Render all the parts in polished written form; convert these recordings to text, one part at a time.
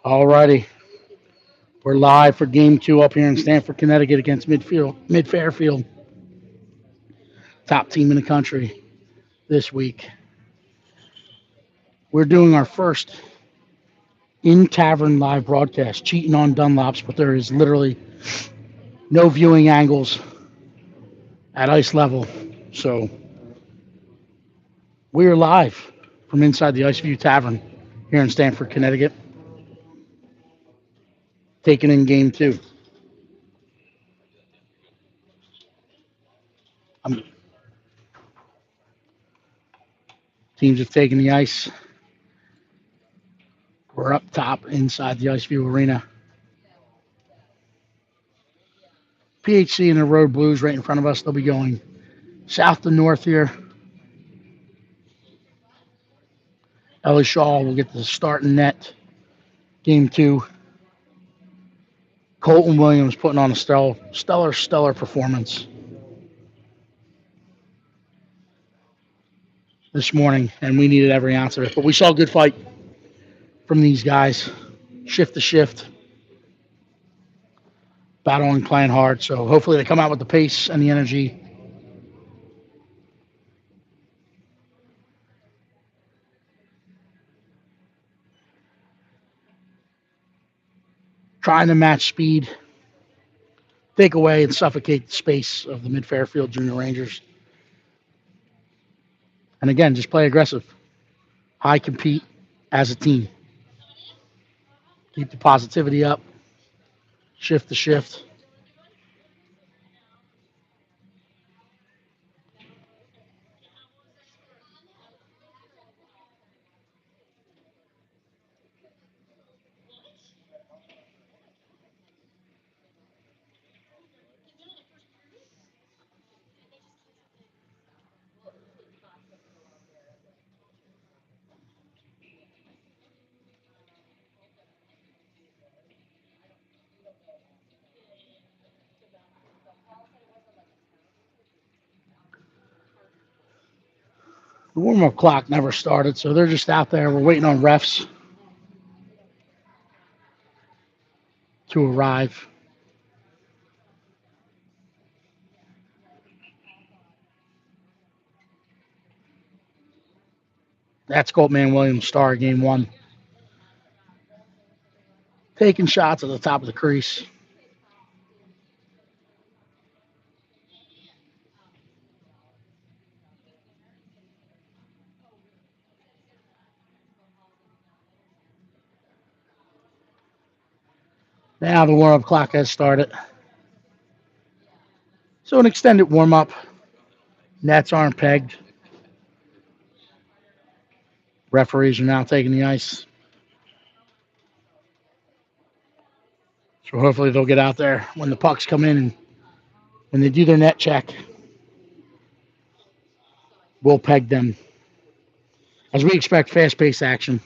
Alrighty, we're live for Game 2 up here in Stamford, Connecticut against Midfairfield, top team in the country this week. We're doing our first in-tavern live broadcast, cheating on Dunlops, but there is literally no viewing angles at ice level. So we are live from inside the Ice View Tavern here in Stamford, Connecticut, taking in Game 2. Teams have taken the ice. We're up top inside the Ice View Arena. PHC and the Road Blues right in front of us. They'll be going south to north here. Ellie Shaw will get the starting net. Game 2. Colton Williams putting on a stellar performance this morning, and we needed every ounce of it. But we saw a good fight from these guys, shift to shift, battling, playing hard. So hopefully they come out with the pace and the energy. Trying to match speed, take away and suffocate the space of the Midfairfield Junior Rangers. And again, just play aggressive. High compete as a team. Keep the positivity up. Shift to shift. The warm-up clock never started, so they're just out there. We're waiting on refs to arrive. That's Coltman Williams' star, Game 1. Taking shots at the top of the crease. Now the warm-up clock has started. So an extended warm-up. Nets aren't pegged. Referees are now taking the ice. So hopefully they'll get out there when the pucks come in and when they do their net check. We'll peg them. As we expect fast-paced action.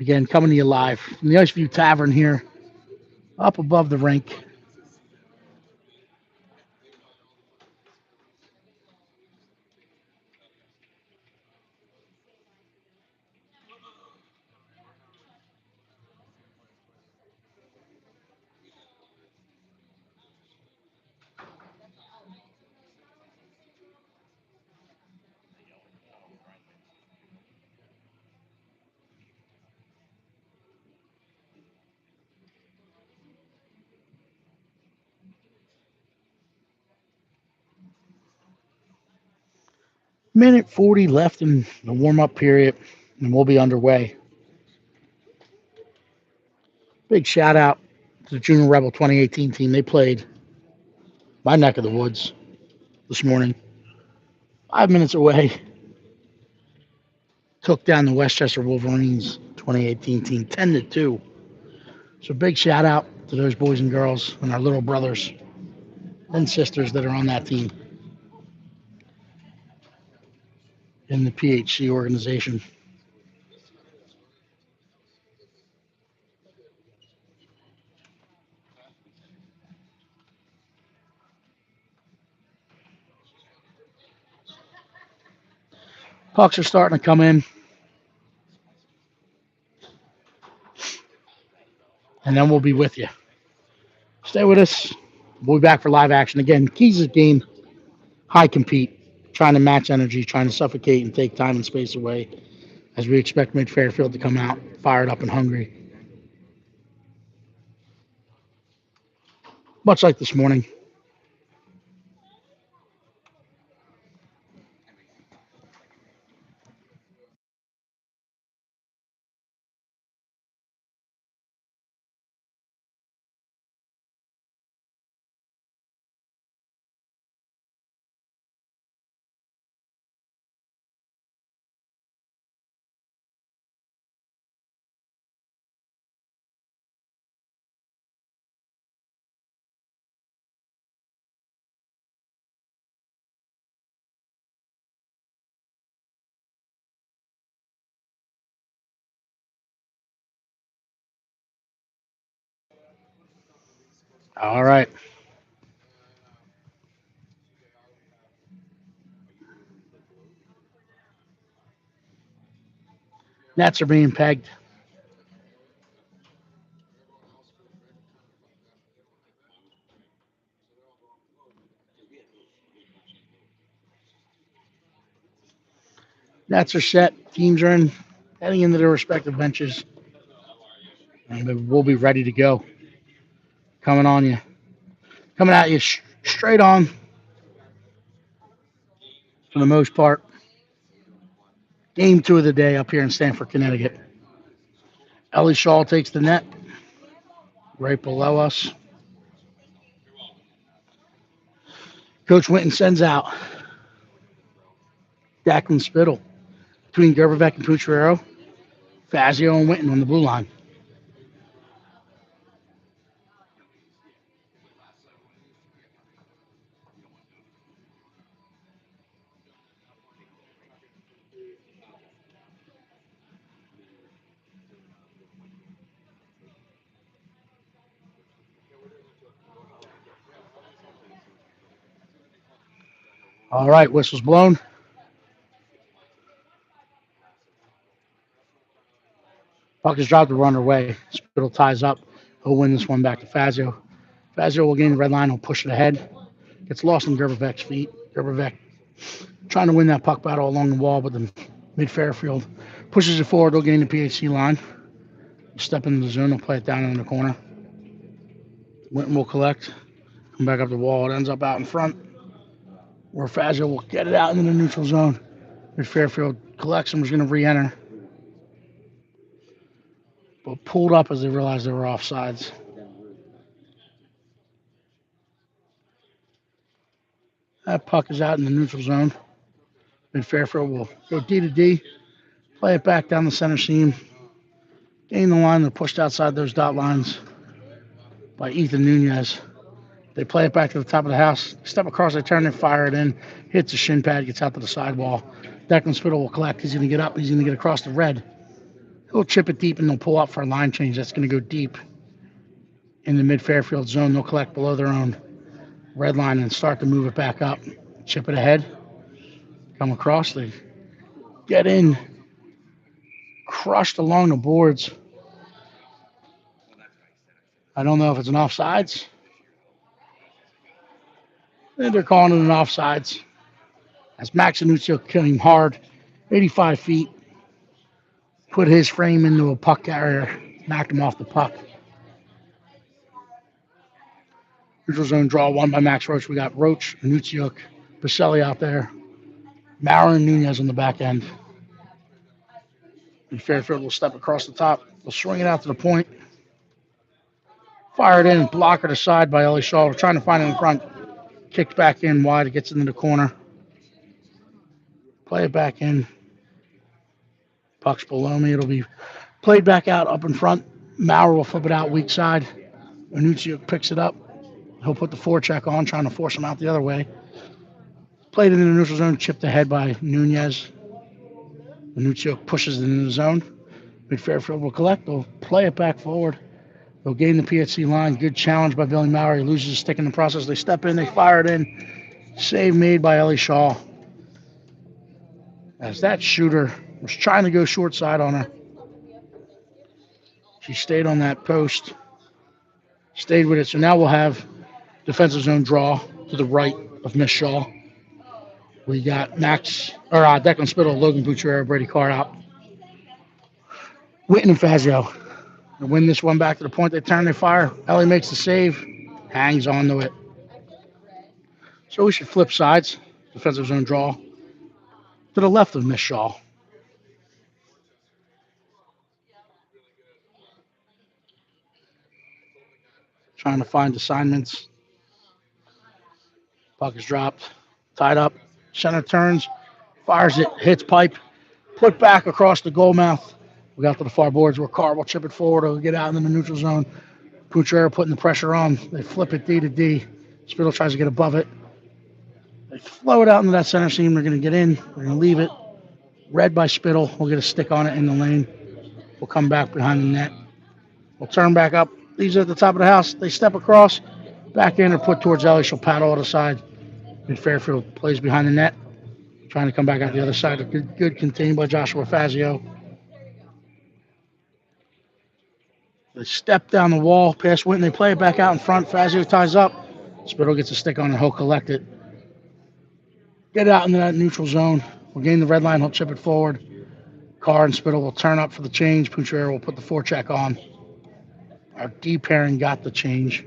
Again, coming to you live from the Iceview Tavern here, up above the rink. Minute 40 left in the warm-up period, and we'll be underway. Big shout-out to the Junior Rebel 2018 team. They played my neck of the woods this morning. 5 minutes away. Took down the Westchester Wolverines 2018 team 10-2. So big shout-out to those boys and girls and our little brothers and sisters that are on that team in the PHC organization. Pucks are starting to come in, and then we'll be with you. Stay with us. We'll be back for live action. Again, keys of the game, high compete, trying to match energy, trying to suffocate and take time and space away as we expect Midfairfield to come out fired up and hungry. Much like this morning. All right. Nets are being pegged. Nets are set. Teams are heading into their respective benches. And we'll be ready to go. Coming on you. Coming at you straight on for the most part. Game 2 of the day up here in Stamford, Connecticut. Ellie Shaw takes the net right below us. Coach Winton sends out Declan Spittle between Gerberbeck and Pucciarero. Fazio and Winton on the blue line. All right, whistle's blown. Puck is dropped to run away. Spittle ties up. He'll win this one back to Fazio. Fazio will gain the red line. He'll push it ahead. Gets lost in Gerberbeck's feet. Gerberbeck trying to win that puck battle along the wall, but the Midfairfield pushes it forward. They'll gain the PHC line. Step into the zone. They'll play it down in the corner. Winton will collect. Come back up the wall. It ends up out in front, where Fazio will get it out into the neutral zone. Midfairfield collects and was going to re-enter, but pulled up as they realized they were offsides. That puck is out in the neutral zone. Midfairfield will go D to D, play it back down the center seam, gain the line. They're pushed outside those dot lines by Ethan Nunez. They play it back to the top of the house, step across, they turn and fire it in, hits the shin pad, gets out to the sidewall. Declan Spittle will collect. He's going to get up. He's going to get across the red. He'll chip it deep and they'll pull up for a line change. That's going to go deep in the Midfairfield zone. They'll collect below their own red line and start to move it back up. Chip it ahead. Come across. They get in. Crushed along the boards. I don't know if it's an offsides. They're calling it an offsides. As Max Anuncio came hard, 85 feet, put his frame into a puck carrier, knocked him off the puck. Neutral zone draw one by Max Roach. We got Roach, Anuncio, Baselli out there. Maurer and Nunez on the back end. And Fairfield will step across the top. They'll swing it out to the point. Fired in, blocker to side by Ellie Shaw. We're trying to find it in front. Kicked back in wide. It gets into the corner. Play it back in. Puck's below me. It'll be played back out up in front. Maurer will flip it out weak side. Anuncio picks it up. He'll put the forecheck on, trying to force him out the other way. Played it in the neutral zone, chipped ahead by Nunez. Anuncio pushes it into the zone. Midfairfield will collect. They'll play it back forward. They'll gain the PHC line. Good challenge by Billy Maurer. He loses his stick in the process. They step in. They fire it in. Save made by Ellie Shaw. As that shooter was trying to go short side on her, she stayed on that post, stayed with it. So now we'll have defensive zone draw to the right of Miss Shaw. We got Declan Spittle, Logan Boucher, Brady Carr out. Witten and Fazio. They win this one back to the point. They turn, they fire. Ellie makes the save, hangs onto it. So we should flip sides. Defensive zone draw to the left of Miss Shaw. Trying to find assignments. Puck is dropped, tied up. Center turns, fires it, hits pipe, put back across the goal mouth. We got to the far boards where Carr will chip it forward. It'll get out in the neutral zone. Boucher putting the pressure on. They flip it D to D. Spittle tries to get above it. They flow it out into that center seam. They're going to get in. They're going to leave it. Read by Spittle. We'll get a stick on it in the lane. We'll come back behind the net. We'll turn back up. These are at the top of the house. They step across. Back in or put towards Ellie. She'll paddle to the side. Midfairfield plays behind the net. Trying to come back out the other side. A good contained by Joshua Fazio. They step down the wall, pass Winton. They play it back out in front. Fazio ties up. Spittle gets a stick on it. He'll collect it. Get out into that neutral zone. We'll gain the red line. He'll chip it forward. Carr and Spittle will turn up for the change. Pucher will put the forecheck on. Our D pairing got the change.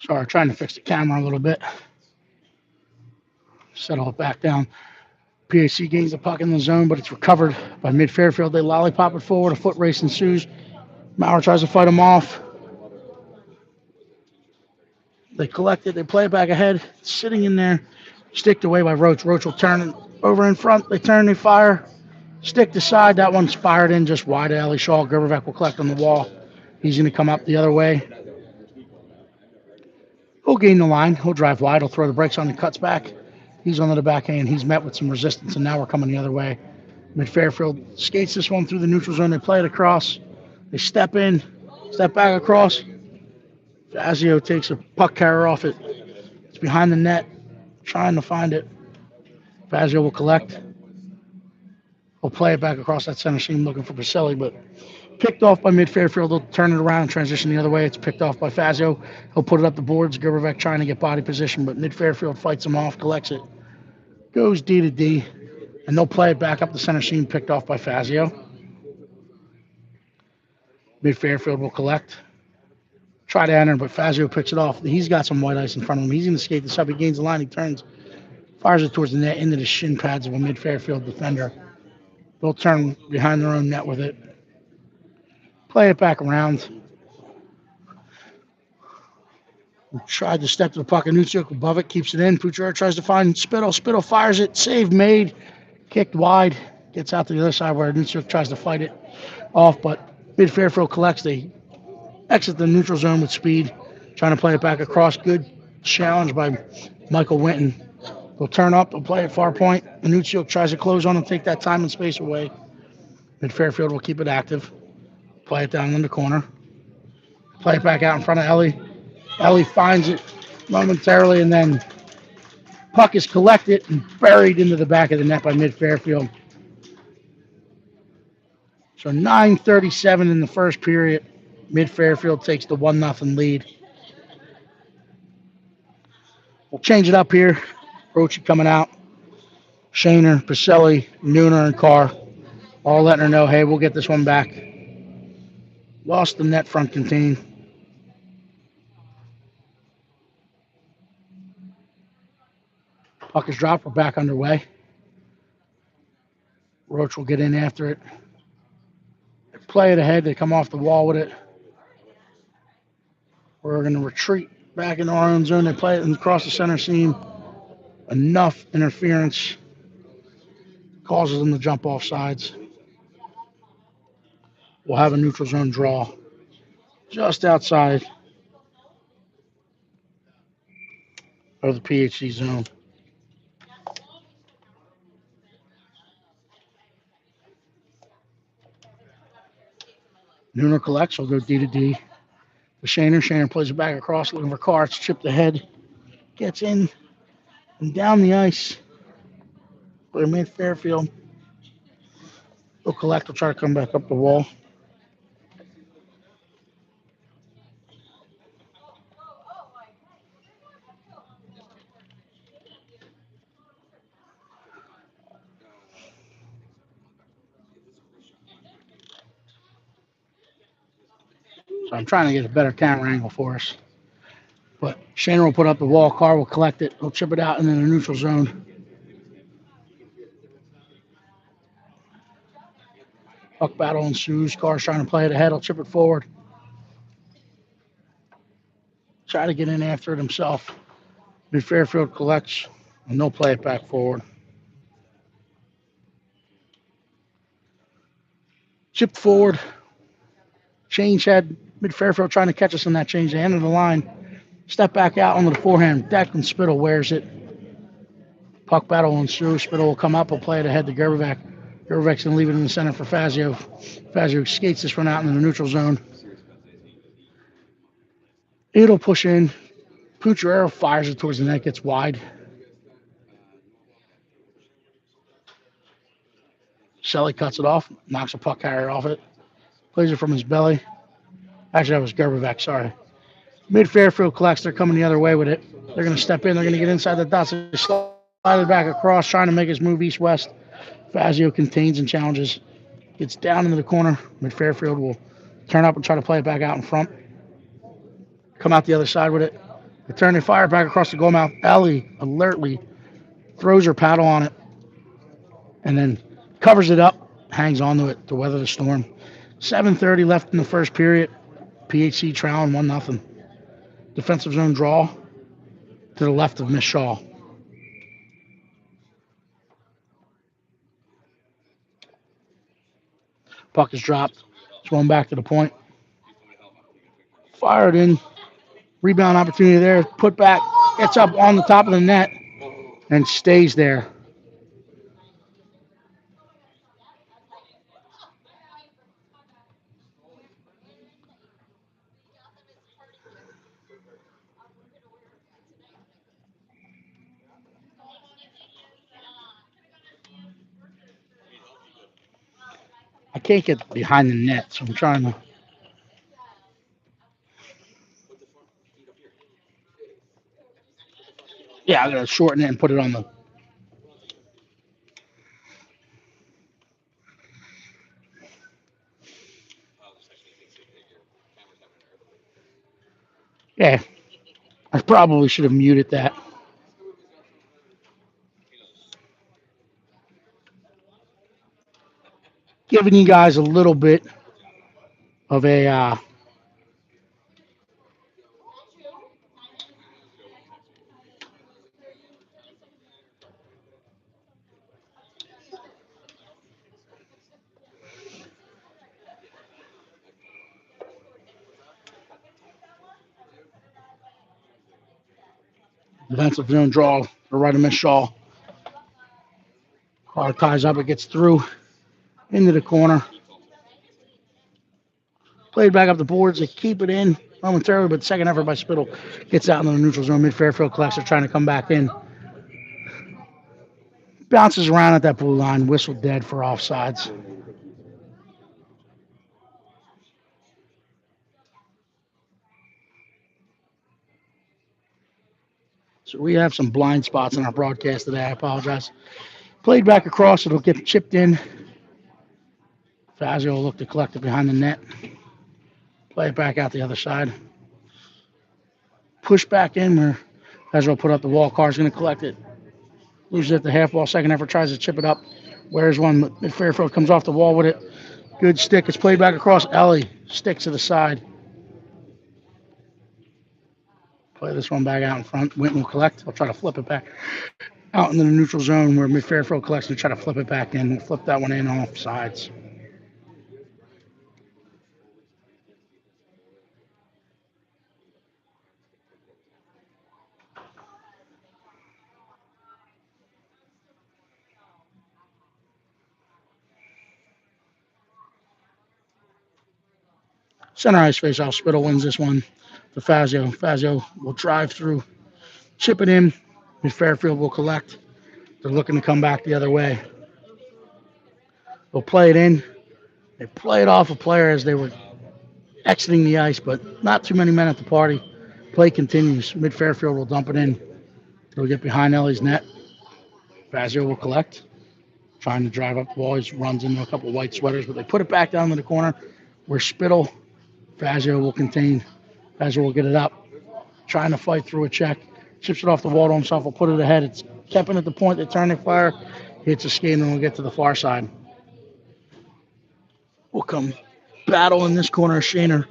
Sorry, trying to fix the camera a little bit. Settle it back down. PHC gains the puck in the zone, but it's recovered by Midfairfield. They lollipop it forward. A foot race ensues. Maurer tries to fight him off. They collect it. They play it back ahead. It's sitting in there. Sticked away by Roach. Roach will turn it over in front. They turn, they fire. Stick to side. That one's fired in just wide of Ellie Shaw. Gerbervec will collect on the wall. He's going to come up the other way. He'll gain the line. He'll drive wide. He'll throw the brakes on and cuts back. He's on the backhand. He's met with some resistance, and now we're coming the other way. Midfairfield skates this one through the neutral zone. They play it across. They step in, step back across. Fazio takes a puck carrier off it. It's behind the net, trying to find it. Fazio will collect. We'll play it back across that center seam looking for Baselli, but picked off by Midfairfield. They'll turn it around and transition the other way. It's picked off by Fazio. He'll put it up the boards. Gerbervec trying to get body position, but Midfairfield fights him off, collects it. Goes D to D, and they'll play it back up the center seam, picked off by Fazio. Midfairfield will collect. Try to enter, but Fazio picks it off. He's got some white ice in front of him. He's going to skate this up. He gains the line. He turns, fires it towards the net into the shin pads of a Midfairfield defender. They'll turn behind their own net with it. Play it back around. Tried to step to the puck. Anunciuk above it, keeps it in. Pucher tries to find Spittle. Spittle fires it. Save made. Kicked wide. Gets out to the other side where Anunciuk tries to fight it off, but Midfairfield collects. They exit the neutral zone with speed. Trying to play it back across. Good challenge by Michael Winton. They'll turn up. They'll play it far point. Anunciuk tries to close on and take that time and space away. Midfairfield will keep it active. Play it down in the corner. Play it back out in front of Ellie. Ellie finds it momentarily, and then puck is collected and buried into the back of the net by Midfairfield. So 9:37 in the first period. Midfairfield takes the 1-0 lead. We'll change it up here. Roach coming out. Shaner, Pacelli, Nooner, and Carr all letting her know, hey, we'll get this one back. Lost the net front contain. Puck is dropped. We're back underway. Roach will get in after it. They play it ahead. They come off the wall with it. We're going to retreat back into our own zone. They play it across the center seam. Enough interference causes them to jump off sides. We'll have a neutral zone draw just outside of the PHC zone. Nooner collects. I'll go D to D. The Shaner. Shaner plays it back across, looking for cards. Chipped ahead. Gets in and down the ice. Play Midfairfield. He'll collect. Will try to come back up the wall. So I'm trying to get a better camera angle for us. But Shaner will put up the wall. Carr will collect it. He'll chip it out into the neutral zone. Puck battle ensues. Carr's trying to play it ahead. He'll chip it forward. Try to get in after it himself. Midfairfield collects, and they'll play it back forward. Chipped forward. Change head. Midfairfield trying to catch us on that change. The end of the line. Step back out onto the forehand. Declan Spittle wears it. Puck battle ensues. Spittle will come up. He'll play it ahead to Gerbevac. Gervevac's going to leave it in the center for Fazio. Fazio skates this one out into the neutral zone. It'll push in. Pucciarero fires it towards the net. Gets wide. Shelley cuts it off. Knocks a puck carrier off it. Plays it from his belly. Actually, that was Gerbevac. Sorry. Mid-Fairfield collects. They're coming the other way with it. They're going to step in. They're going to get inside the dots. They slide it back across, trying to make his move east-west. Fazio contains and challenges. Gets down into the corner. Mid-Fairfield will turn up and try to play it back out in front. Come out the other side with it. They turn and fire back across the goal mouth. Ellie alertly throws her paddle on it and then covers it up, hangs onto it to weather the storm. 7:30 left in the first period. PHC trailing 1-0. Defensive zone draw to the left of Miss Shaw. Puck is dropped. It's going back to the point. Fired in. Rebound opportunity there. Put back. Gets up on the top of the net and stays there. I can't get behind the net, so I'm trying to. Yeah, I gotta shorten it and put it on the. Yeah, I probably should have muted that. Giving you guys a little bit of a defensive zone draw to the right of Miss Shaw. Car ties up, it gets through into the corner. Played back up the boards. They keep it in momentarily, but second effort by Spittle gets out in the neutral zone. Mid-Fairfield collects are trying to come back in. Bounces around at that blue line. Whistle dead for offsides. So we have some blind spots in our broadcast today. I apologize. Played back across. It'll get chipped in. Fazio will look to collect it behind the net. Play it back out the other side. Push back in where Fazio will put up the wall. Carr's going to collect it. Loses it at the half wall. Second effort tries to chip it up. Where's one? Midfairfield comes off the wall with it. Good stick. It's played back across. Ellie sticks to the side. Play this one back out in front. Winton will collect. I'll try to flip it back out into the neutral zone where Midfairfield collects and try to flip it back in. We'll flip that one in off sides. Center ice face-off. Spittle wins this one to Fazio. Fazio will drive through, chip it in. Midfairfield will collect. They're looking to come back the other way. They'll play it in. They play it off a player as they were exiting the ice, but not too many men at the party. Play continues. Midfairfield will dump it in. They'll get behind Ellie's net. Fazio will collect. Trying to drive up the wall. He runs into a couple of white sweaters, but they put it back down in the corner where Spittle, Fazio will contain. Fazio will get it up. Trying to fight through a check. Chips it off the wall to himself. Will put it ahead. It's kept at the point. They turn the fire. Hits a skate and we'll get to the far side. We'll come battle in this corner. Shaner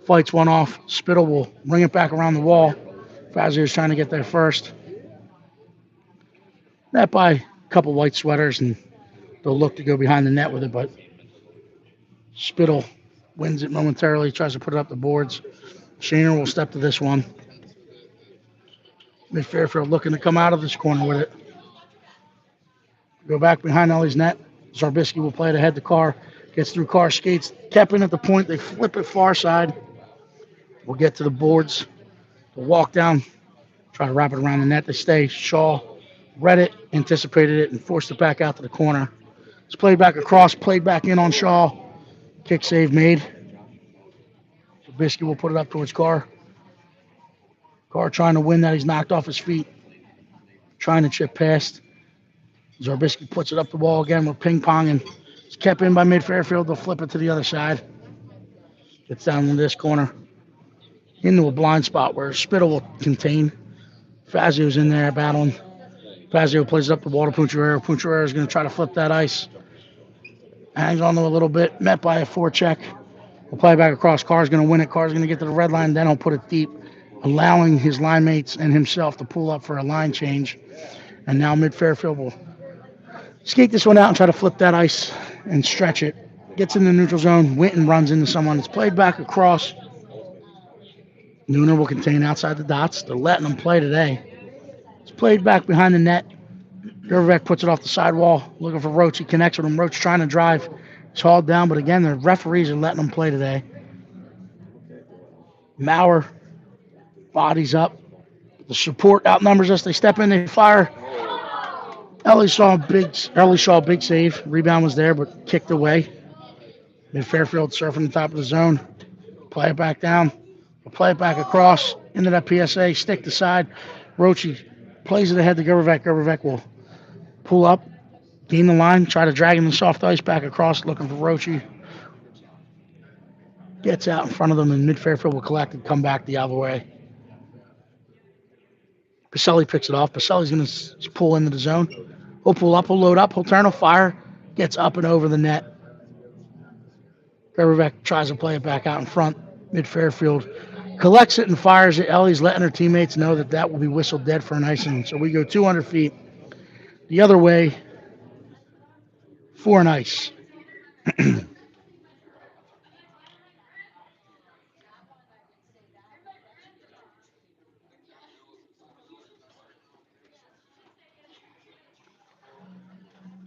fights one off. Spittle will bring it back around the wall. Fazio is trying to get there first. Net by a couple white sweaters, and they'll look to go behind the net with it, but Spittle wins it momentarily, tries to put it up the boards. Shaner will step to this one. Midfairfield looking to come out of this corner with it. Go back behind Ellie's net. Zarbisky will play it ahead to Carr. Gets through Carr, skates. Kept in at the point. They flip it far side. We'll get to the boards. They'll walk down. Try to wrap it around the net. They stay. Shaw read it, anticipated it, and forced it back out to the corner. It's played back across, played back in on Shaw. Kick save made. Zarbisky will put it up towards Carr. Carr trying to win that. He's knocked off his feet. Trying to chip past. Zarbisky puts it up the wall again. We're ping-ponging. It's kept in by Midfairfield. They'll flip it to the other side. Gets down in this corner. Into a blind spot where Spittle will contain. Fazio's in there battling. Fazio plays it up the wall to Puncharero. Puncharero is going to try to flip that ice. Hangs on to a little bit. Met by a forecheck. We'll play back across. Carr's going to win it. Carr's going to get to the red line. Then he'll put it deep, allowing his line mates and himself to pull up for a line change. And now Midfairfield will skate this one out and try to flip that ice and stretch it. Gets in the neutral zone. Winton runs into someone. It's played back across. Nooner will contain outside the dots. They're letting him play today. It's played back behind the net. Gervek puts it off the sidewall, looking for Roach. He connects with him. Roach trying to drive. It's hauled down, but again, the referees are letting him play today. Maurer bodies up. The support outnumbers us. They step in, they fire. Ellie Shaw, big save. Rebound was there, but kicked away. Midfairfield surfing the top of the zone. Play it back down. Play it back across into that PSA. Stick to side. Roachy plays it ahead to Gervek. Gervek will pull up, gain the line, try to drag him the soft ice back across, looking for Roachy. Gets out in front of them, and Midfairfield will collect and come back the other way. Pacelli picks it off. Pacelli's going to pull into the zone. He'll pull up, he'll load up, he'll turn, he'll fire. Gets up and over the net. Gervek tries to play it back out in front. Midfairfield collects it and fires it. Ellie's letting her teammates know that that will be whistled dead for an icing. So we go 200 feet the other way for an ice.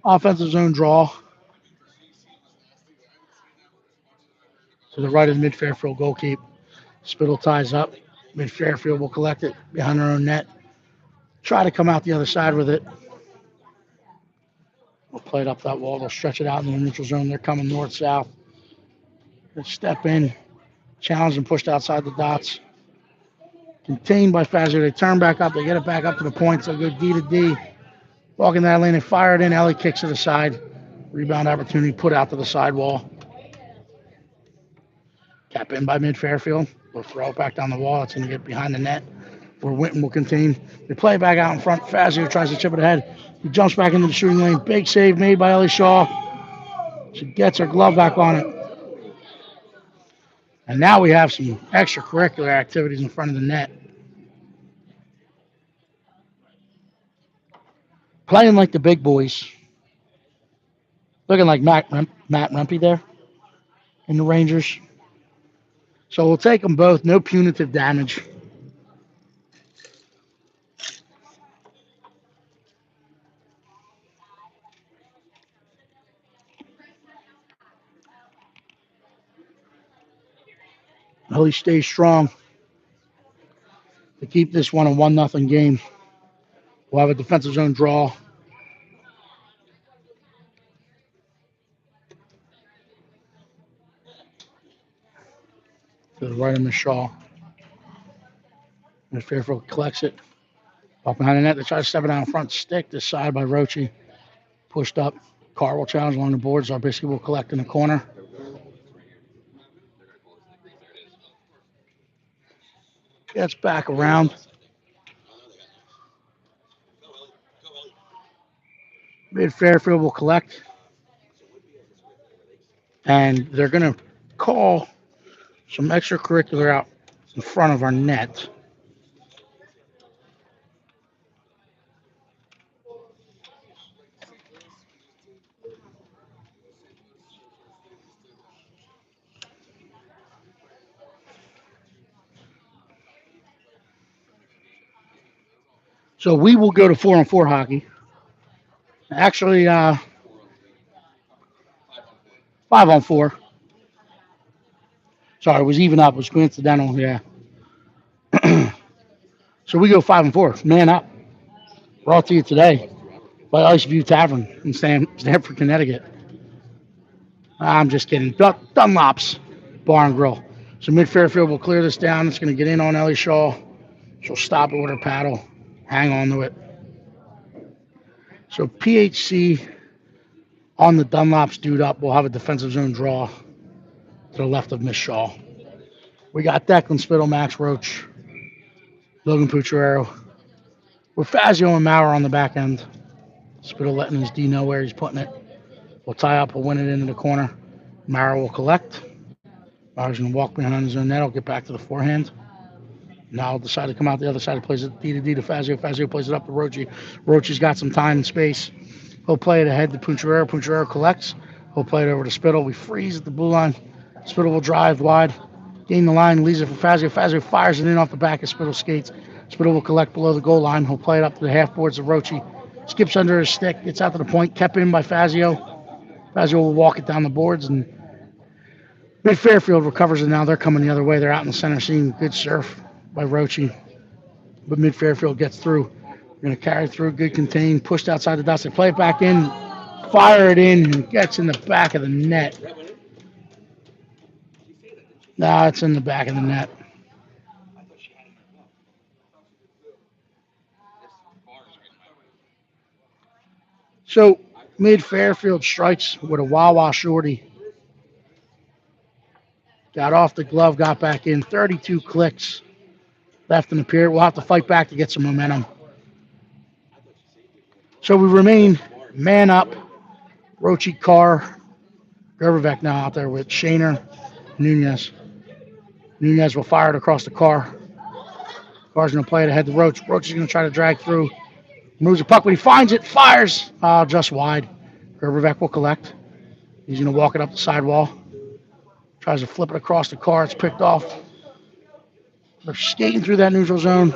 Offensive zone draw to the right of the Midfairfield goalkeep. Spittle ties up. Midfairfield will collect it behind their own net. Try to come out the other side with it. We'll play it up that wall. They'll stretch it out in the neutral zone. They're coming north-south. They step in, challenged and pushed outside the dots. Contained by Fazio. They turn back up. They get it back up to the points. They'll go D to D. Walking that lane. They fire it in. Ellie kicks to the side. Rebound opportunity put out to the sidewall. Cap in by Midfairfield. They'll throw it back down the wall. It's going to get behind the net where Winton will contain. They play it back out in front. Fazio tries to chip it ahead. He jumps back into the shooting lane. Big save made by Ellie Shaw. She gets her glove back on it. And now we have some extracurricular activities in front of the net. Playing like the big boys. Looking like Matt Rumpy there in the Rangers. So we'll take them both. No punitive damage. Ellie stays strong to keep this one a 1-0 game. We'll have a defensive zone draw. To the right of Miss Shaw. Midfairfield collects it. Up behind the net, they try to step it down front stick. This side by Roche. Pushed up. Carr will challenge along the boards. Zarbisky will collect in the corner. Gets back around. Midfairfield will collect. And they're going to call some extracurricular out in front of our net. So we will go to 4-on-4 hockey. Actually, 5-on-4. Sorry, it was even up. It was coincidental. Yeah. So we go 5-on-4. Man up. Brought to you today by Ice View Tavern in Stamford, Connecticut. I'm just kidding. Dunlop's Bar and Grill. So Midfairfield will clear this down. It's going to get in on Ellie Shaw. She'll stop it with her paddle. Hang on to it. So PHC on the Dunlop's dude up. We'll have a defensive zone draw to the left of Miss Shaw. We got Declan Spittle, Max Roach, Logan Pucciarero. With Fazio and Maurer on the back end. Spittle letting his D know where he's putting it. We'll tie up. We'll win it into the corner. Maurer will collect. Maurer's going to walk behind his own net. He'll get back to the forehand. Now decide to come out the other side. He plays it D to D to Fazio. Fazio plays it up to Roche. Roche's got some time and space. He'll play it ahead to Pucciarero. Pucciarero collects. He'll play it over to Spittle. We freeze at the blue line. Spittle will drive wide. Gain the line. Leaves it for Fazio. Fazio fires it in off the back of Spittle's skates. Spittle will collect below the goal line. He'll play it up to the half boards of Roche. Skips under his stick. Gets out to the point. Kept in by Fazio. Fazio will walk it down the boards. And Midfairfield recovers it now. They're coming the other way. They're out in the center seeing good surf by Roche. But Midfairfield gets through. We're going to carry through. Good contain. Pushed outside the dots. They play it back in. Fire it in. And gets in the back of the net. No, it's in the back of the net. So Midfairfield strikes with a Wawa shorty. Got off the glove, got back in. 32 clicks left in the period. We'll have to fight back to get some momentum. So we remain man up. Roche, Carr, Gerberbeck now out there with Shaner, Nunez. Nunez will fire it across the Carr. Carr's going to play it ahead to Roche. Roche is going to try to drag through. Moves the puck, but he finds it, fires. Just wide. Gerberbeck will collect. He's going to walk it up the sidewall. Tries to flip it across the Carr. It's picked off. They're skating through that neutral zone.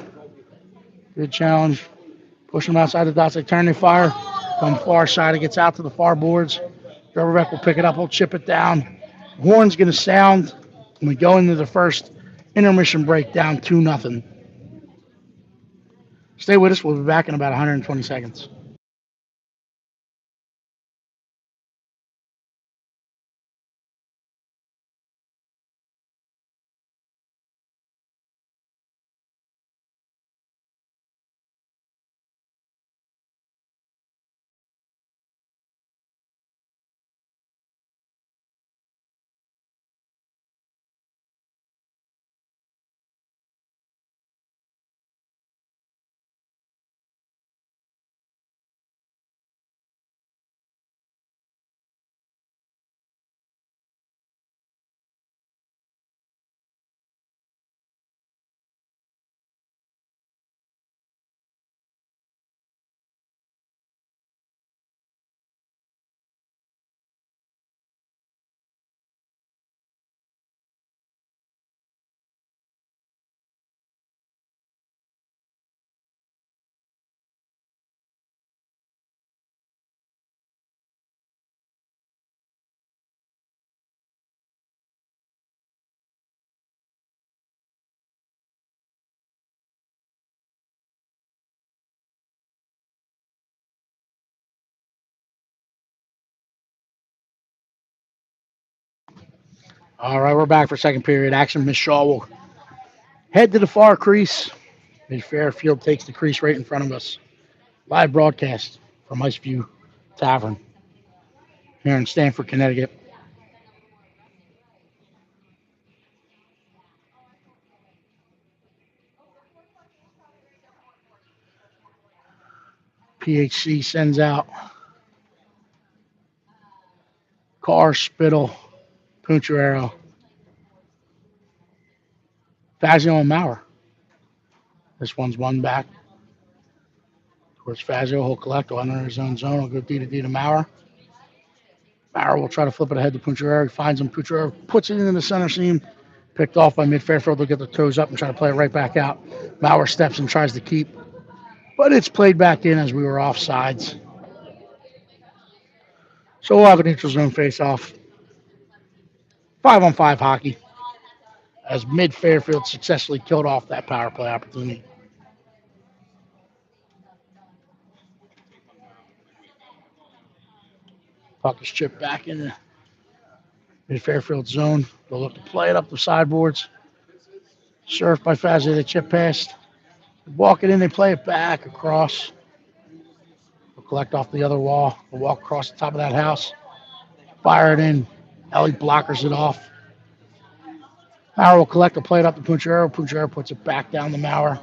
Good challenge. Push them outside the dots. They turn, they fire. Come far side. It gets out to the far boards. Gerberbeck will pick it up. He'll chip it down. Horn's going to sound. And we go into the first intermission break down 2-0. Stay with us. We'll be back in about 120 seconds. All right, we're back for second period action. Miss Shaw will head to the far crease. Midfairfield takes the crease right in front of us. Live broadcast from Iceview Tavern here in Stamford, Connecticut. PHC sends out Carr, Spittle, Puncherero, Fazio, and Maurer. This one's one back towards Fazio. He'll collect. He'll enter his own zone. He'll go D to Maurer. Maurer will try to flip it ahead to Puncherero. He finds him. Puncherero puts it into the center seam. Picked off by Midfairfield. They'll get the toes up and try to play it right back out. Maurer steps and tries to keep, but it's played back in as we were offsides. So we'll have a neutral zone face-off. 5-on-5 hockey as Midfairfield successfully killed off that power play opportunity. Puck is chipped back in the Midfairfield zone. They'll look to play it up the sideboards. Surfed by Fazio, they chip past. They walk it in, they play it back across. They'll collect off the other wall. They'll walk across the top of that house. Fire it in. Ellie blockers it off. Maurer will collect, play it up to Puncherero. Puncherero puts it back down to Maurer.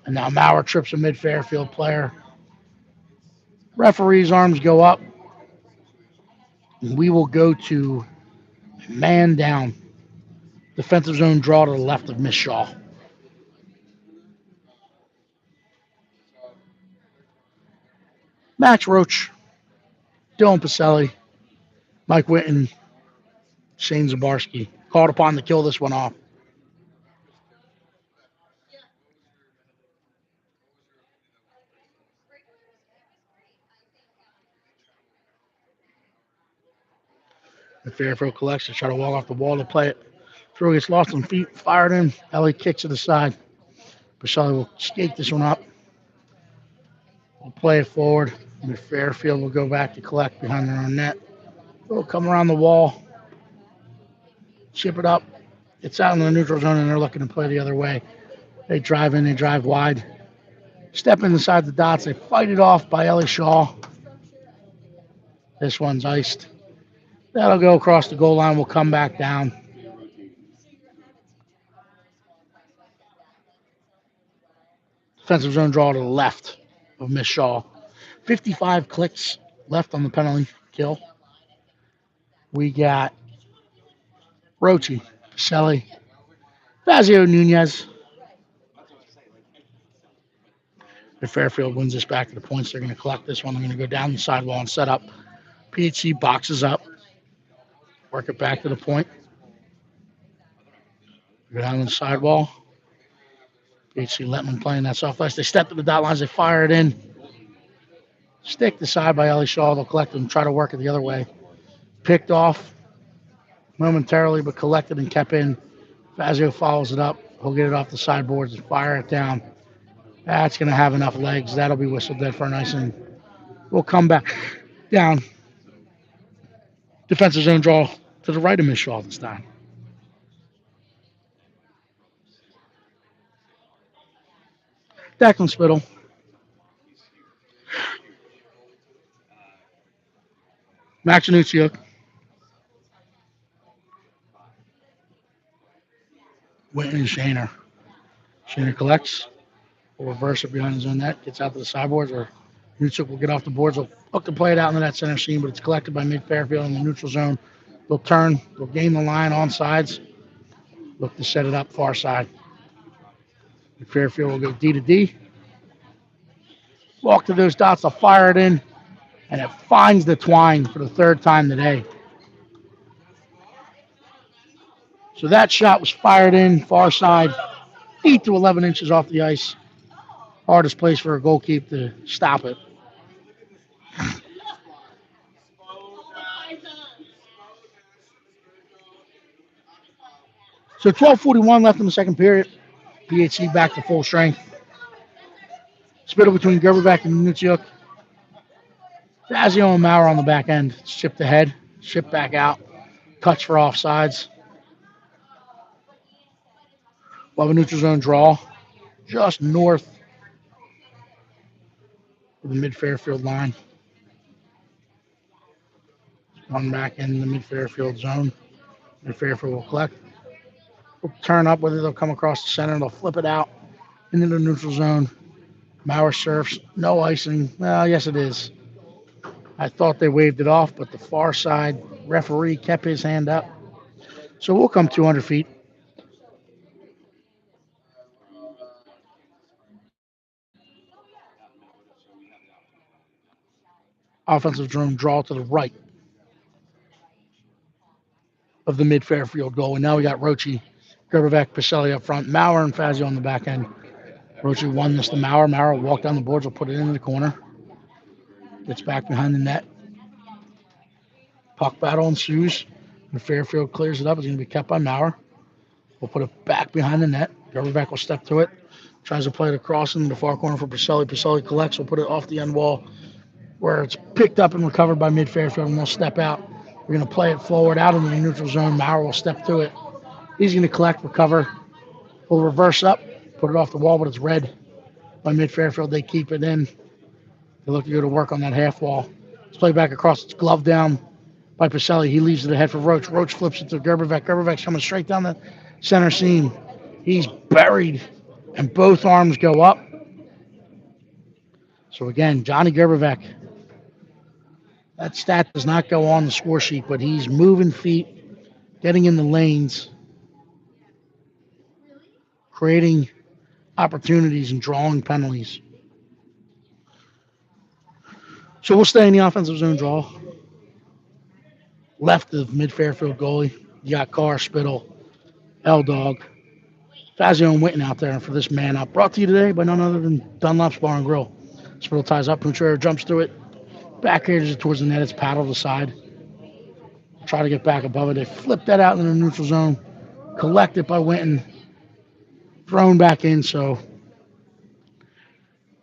And now Maurer trips a Midfairfield player. Referee's arms go up. We will go to man down. Defensive zone draw to the left of Miss Shaw. Max Roach, Dylan Pacelli, Mike Witten, Shane Zabarski called upon to kill this one off. The Fairfield collects to try to walk off the wall to play it. Throw gets lost on feet, fired in. Ellie kicks to the side. Pacelli will skate this one up. We'll play it forward. The Fairfield will go back to collect behind their own net. They'll come around the wall, chip it up. It's out in the neutral zone, and they're looking to play the other way. They drive in, they drive wide. Step inside the dots. They fight it off by Ellie Shaw. This one's iced. That'll go across the goal line. We'll come back down. Defensive zone draw to the left of Miss Shaw. 55 clicks left on the penalty kill. We got Rochi, Pacelli, Fazio, Nunez. If Fairfield wins this back to the points, they're going to collect this one. They're going to go down the sidewall and set up. PHC boxes up. Work it back to the point. Go down the sidewall. PHC letting them play in that soft ice. They step to the dot lines. They fire it in. Stick the side by Ellie Shaw. They'll collect it and try to work it the other way. Picked off momentarily, but collected and kept in. Fazio follows it up. He'll get it off the sideboards and fire it down. That's going to have enough legs. That'll be whistled dead for an icing. We'll come back down. Defensive zone draw to the right of Miss Shaw this time. Declan Spittle. Max Anuccio. Witten and Shaner. Shaner collects. Will reverse it behind his own net. Gets out to the sideboards, or Anuccio will get off the boards. They'll look to play it out into that center seam, but it's collected by Midfairfield in the neutral zone. They'll turn. They'll gain the line on sides. Look to set it up far side. Midfairfield will go D to D. Walk to those dots. They'll fire it in, and it finds the twine for the third time today. So that shot was fired in far side, 8 to 11 inches off the ice. Hardest place for a goalkeeper to stop it. So 12:41 left in the second period. PHC back to full strength. Spittle between Gerberback and Nucciuk. Fazio and Maurer on the back end. Shipped ahead, shipped back out. touch for offsides. We'll have a neutral zone draw just north of the mid-Fairfield line. Run back in the mid-Fairfield zone. Mid-Fairfield will collect. We'll turn up with it. They'll come across the center. They'll flip it out into the neutral zone. Mauer surfs. No icing. Well, yes, it is. I thought they waved it off, but the far side referee kept his hand up. So we'll come 200 feet. Offensive drone draw to the right of the mid-Fairfield goal. And now we got Rochi, Gerbeck, Pacelli up front, Mauer and Fazio on the back end. Rochi won this to Mauer. Mauer will walk down the boards, will put it into the corner. Gets back behind the net. Puck battle ensues. And Fairfield clears it up. It's going to be kept by Mauer. We'll put it back behind the net. Gerbeck will step to it. Tries to play it across into the far corner for Pacelli. Pacelli collects. We'll put it off the end wall where it's picked up and recovered by mid-Fairfield, and we'll step out. We're going to play it forward out in the neutral zone. Mauer will step to it. He's going to collect, recover. We'll reverse up, put it off the wall, but it's red by mid-Fairfield. They keep it in. They look to go to work on that half wall. It's played back across. It's gloved down by Pacelli. He leaves it ahead for Roach. Roach flips it to Gerbeck. Gerbeck's coming straight down the center seam. He's buried, and both arms go up. So again, Johnny Gerbeck. That stat does not go on the score sheet, but he's moving feet, getting in the lanes, creating opportunities and drawing penalties. So we'll stay in the offensive zone draw. Left of mid-Fairfield goalie, you got Carr, Spittle, L-Dog, Fazio and Witten out there for this man up. Brought to you today by none other than Dunlop's Bar and Grill. Spittle ties up, Puchero jumps through it, backhanders it towards the net, it's paddled aside. Try to get back above it. They flip that out in the neutral zone, collect it by Witten, thrown back in, so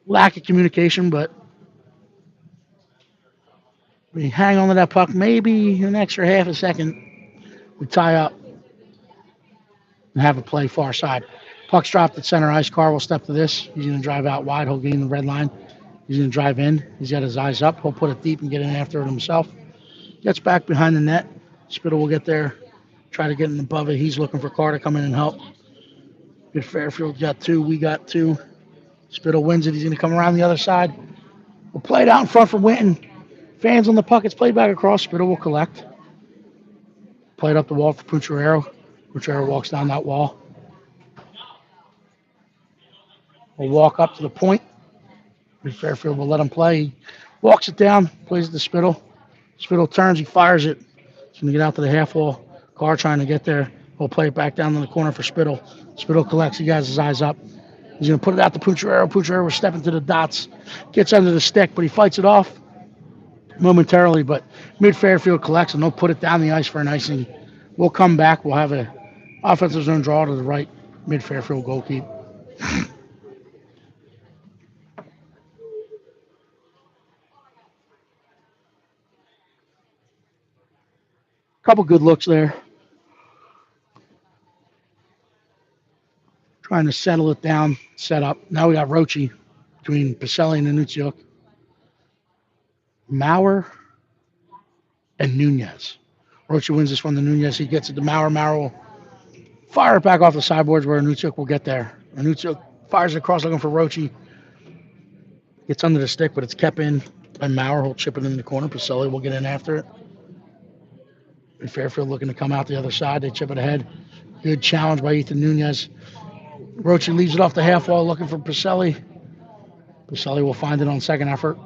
lack of communication, but we hang on to that puck maybe an extra half a second. We tie up and have a play far side. Puck's dropped at center ice. Carr will step to this. He's going to drive out wide. He'll gain the red line. He's going to drive in. He's got his eyes up. He'll put it deep and get in after it himself. Gets back behind the net. Spittle will get there, try to get in above it. He's looking for Carr to come in and help. Good Fairfield got two. We got two. Spittle wins it. He's going to come around the other side. We'll play it out in front for Witten. Fans on the puck. It's played back across. Spittle will collect. Play it up the wall for Puchero. Puchero walks down that wall. We'll walk up to the point. Fairfield will let him play. He walks it down, plays it to Spittle. Spittle turns, he fires it. He's going to get out to the half wall. Carr trying to get there. We'll play it back down in the corner for Spittle. Spittle collects. He has his eyes up. He's going to put it out to Puchero. Puchero will step into the dots. Gets under the stick, but he fights it off momentarily. But mid-Fairfield collects, and they'll put it down the ice for an icing. We'll come back. We'll have an offensive zone draw to the right. Mid-Fairfield goalkeeper. Couple good looks there. Trying to settle it down, set up. Now we got Rochi between Pacelli and Anunciuk. Mauer and Nunez. Rochi wins this one to Nunez. He gets it to Mauer. Mauer will fire it back off the sideboards where Anunciuk will get there. Anunciuk fires it across looking for Rochi. Gets under the stick, but it's kept in by Mauer. He'll chip it in the corner. Pacelli will get in after it. And Fairfield looking to come out the other side. They chip it ahead. Good challenge by Ethan Nunez. Rochi leaves it off the half wall looking for Pacelli. Pacelli will find it on second effort.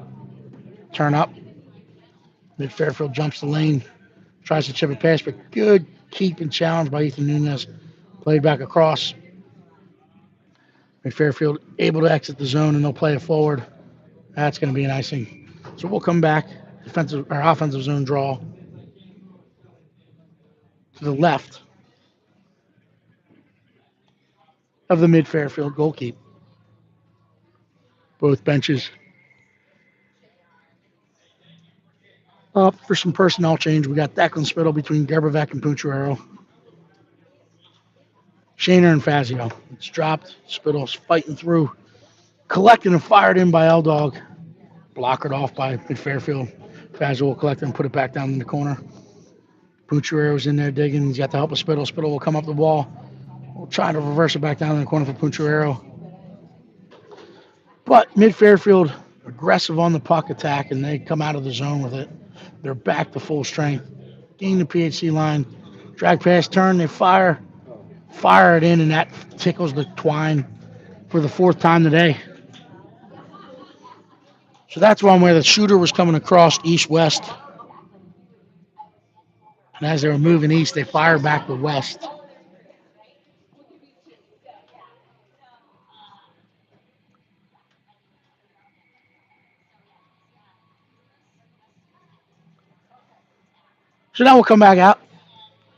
Turn up. Mid-Fairfield jumps the lane. Tries to chip it past, but good keep and challenge by Ethan Nunez. Played back across. Mid-Fairfield able to exit the zone, and they'll play it forward. That's going to be an icing. So we'll come back. Offensive zone draw to the left of the mid-Fairfield goalkeeper. Both benches Up for some personnel change, we got Declan Spittle between Gerbevec and Pucciarero. Shaner and Fazio. It's dropped. Spittle's fighting through. Collected and fired in by L-Dog. Blockered off by Midfairfield. Fazio will collect it and put it back down in the corner. Pucciarero's in there digging. He's got the help of Spittle. Spittle will come up the wall. We'll try to reverse it back down in the corner for Pucciarero. But Midfairfield aggressive on the puck attack, and they come out of the zone with it. They're back to full strength. Gain the PHC line. Drag pass, turn, they fire it in, and that tickles the twine for the fourth time today. So that's one where the shooter was coming across east-west. And as they were moving east, they fired back to west. So now we'll come back out,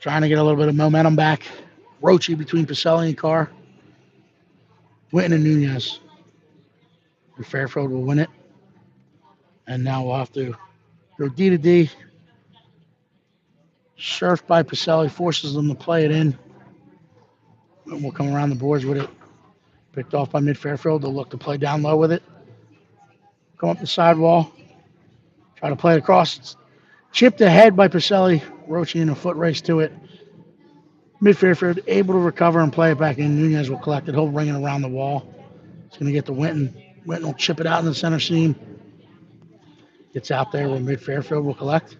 trying to get a little bit of momentum back. Roche between Pacelli and Carr. Witten and Nunez. And Fairfield will win it. And now we'll have to go D to D. Surfed by Pacelli, forces them to play it in. And we'll come around the boards with it. Picked off by Midfairfield. They'll look to play down low with it. Come up the sidewall. Try to play it across. It's chipped ahead by Pacelli. Roche in a foot race to it. Midfairfield able to recover and play it back in. Nunez will collect it. He'll bring it around the wall. It's going to get to Winton. Winton will chip it out in the center seam. Gets out there where Midfairfield will collect.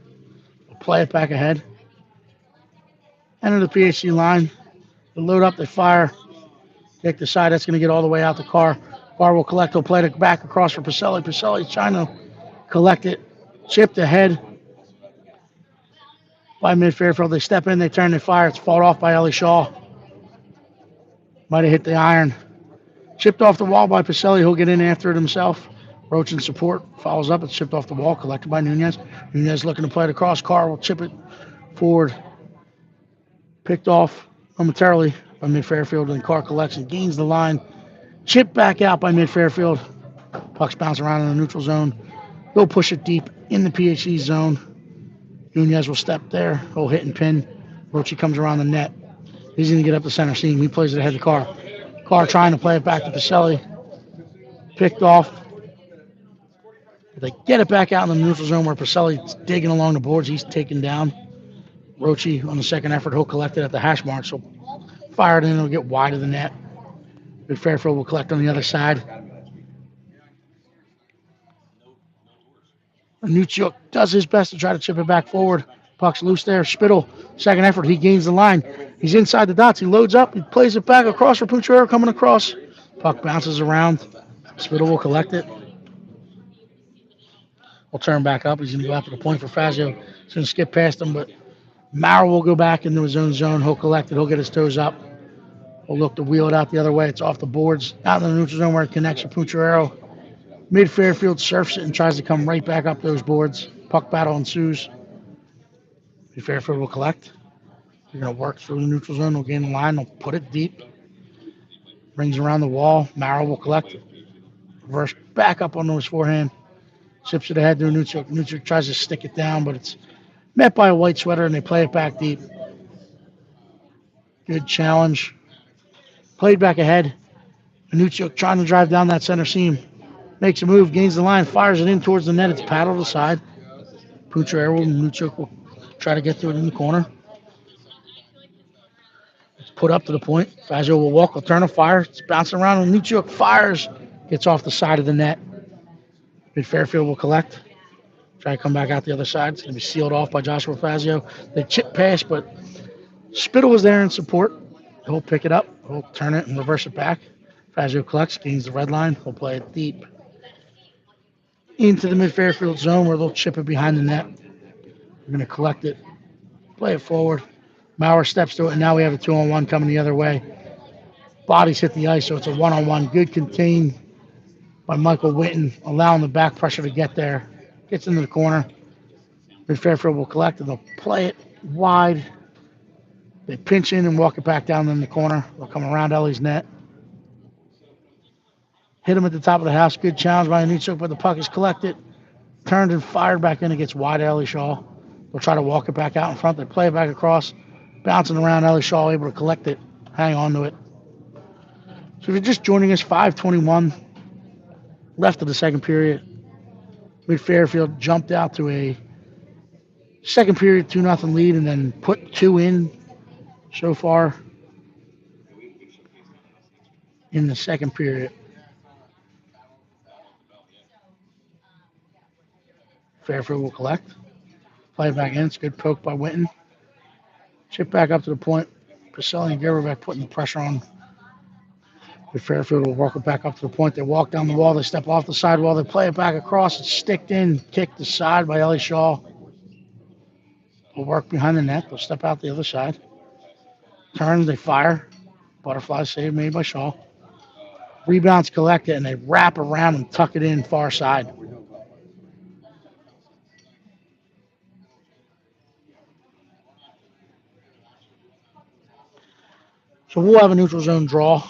We'll play it back ahead. Enter the PHC line. They load up, they fire. Take the side. That's going to get all the way out the car. Carr will collect. He'll play it back across for Pacelli. Pacelli's trying to collect it. Chipped ahead by Midfairfield. They step in, they turn, they fire. It's fought off by Ellie Shaw. Might have hit the iron. Chipped off the wall by Pacelli. He'll get in after it himself. Roach in support. Follows up. It's chipped off the wall. Collected by Nunez. Nunez looking to play it across. Carr will chip it forward. Picked off momentarily by Midfairfield. And Carr collects and gains the line. Chipped back out by Midfairfield. Pucks bounce around in the neutral zone. They'll push it deep in the PHC zone. Nunez will step there. He'll hit and pin. Roche comes around the net. He's going to get up the center seam. He plays it ahead to Carr. Carr trying to play it back to Pacelli. Picked off. They get it back out in the neutral zone where Pacelli's digging along the boards. He's taken down. Roche on the second effort. He'll collect it at the hash mark. So fire it in. It'll get wide of the net. Fairfield will collect on the other side. Nuchuk does his best to try to chip it back forward. Puck's loose there. Spittle, second effort. He gains the line. He's inside the dots. He loads up. He plays it back across for Pucciarero coming across. Puck bounces around. Spittle will collect it. We'll turn back up. He's going to go after the point for Fazio. He's going to skip past him, but Maurer will go back into his own zone. He'll collect it. He'll get his toes up. He'll look to wheel it out the other way. It's off the boards. Out in the neutral zone where it connects with Pucciarero. Midfairfield surfs it and tries to come right back up those boards. Puck battle ensues. Midfairfield will collect. They're going to work through the neutral zone. They'll gain the line. They'll put it deep. Brings around the wall. Maurer will collect. Reverse back up onto his forehand. Chips it ahead to Nuchuk. Nuchuk tries to stick it down, but it's met by a white sweater, and they play it back deep. Good challenge. Played back ahead. Nuchuk trying to drive down that center seam. Makes a move, gains the line, fires it in towards the net. It's paddled aside. Pucciarero and Nuchuk will try to get to it in the corner. It's put up to the point. Fazio will walk, will turn a fire. It's bouncing around, and Nuchuk fires. Gets off the side of the net. Midfairfield will collect. Try to come back out the other side. It's going to be sealed off by Joshua Fazio. They chip past, but Spittle was there in support. He'll pick it up. He'll turn it and reverse it back. Fazio collects, gains the red line. He'll play it deep into the Midfairfield zone where they'll chip it behind the net. We're going to collect it, play it forward. Maurer steps to it, and now we have a 2-on-1 coming the other way. Bodies hit the ice, so it's a 1-on-1. Good contained by Michael Witten, allowing the back pressure to get there. Gets into the corner. Midfairfield will collect, and they'll play it wide. They pinch in and walk it back down in the corner. They'll come around Ellie's net. Hit him at the top of the house. Good challenge by Nuchuk, but the puck is collected. turned and fired back in. It gets wide Ellie Shaw. They'll try to walk it back out in front. They play it back across, bouncing around. Ellie Shaw able to collect it, hang on to it. So if you're just joining us, 5:21 left of the second period. Midfairfield jumped out to a second period 2-0 lead and then put two in so far in the second period. Fairfield will collect. Play it back in. It's a good poke by Winton. Chip back up to the point. Pacelli and Gerberbeck putting the pressure on. But Fairfield will work it back up to the point. They walk down the wall. They step off the sidewall. They play it back across. It's sticked in. Kicked aside by Ellie Shaw. Will work behind the net. They'll step out the other side. Turn. They fire. Butterfly save made by Shaw. Rebounds collect it, and they wrap around and tuck it in far side. So we'll have a neutral zone draw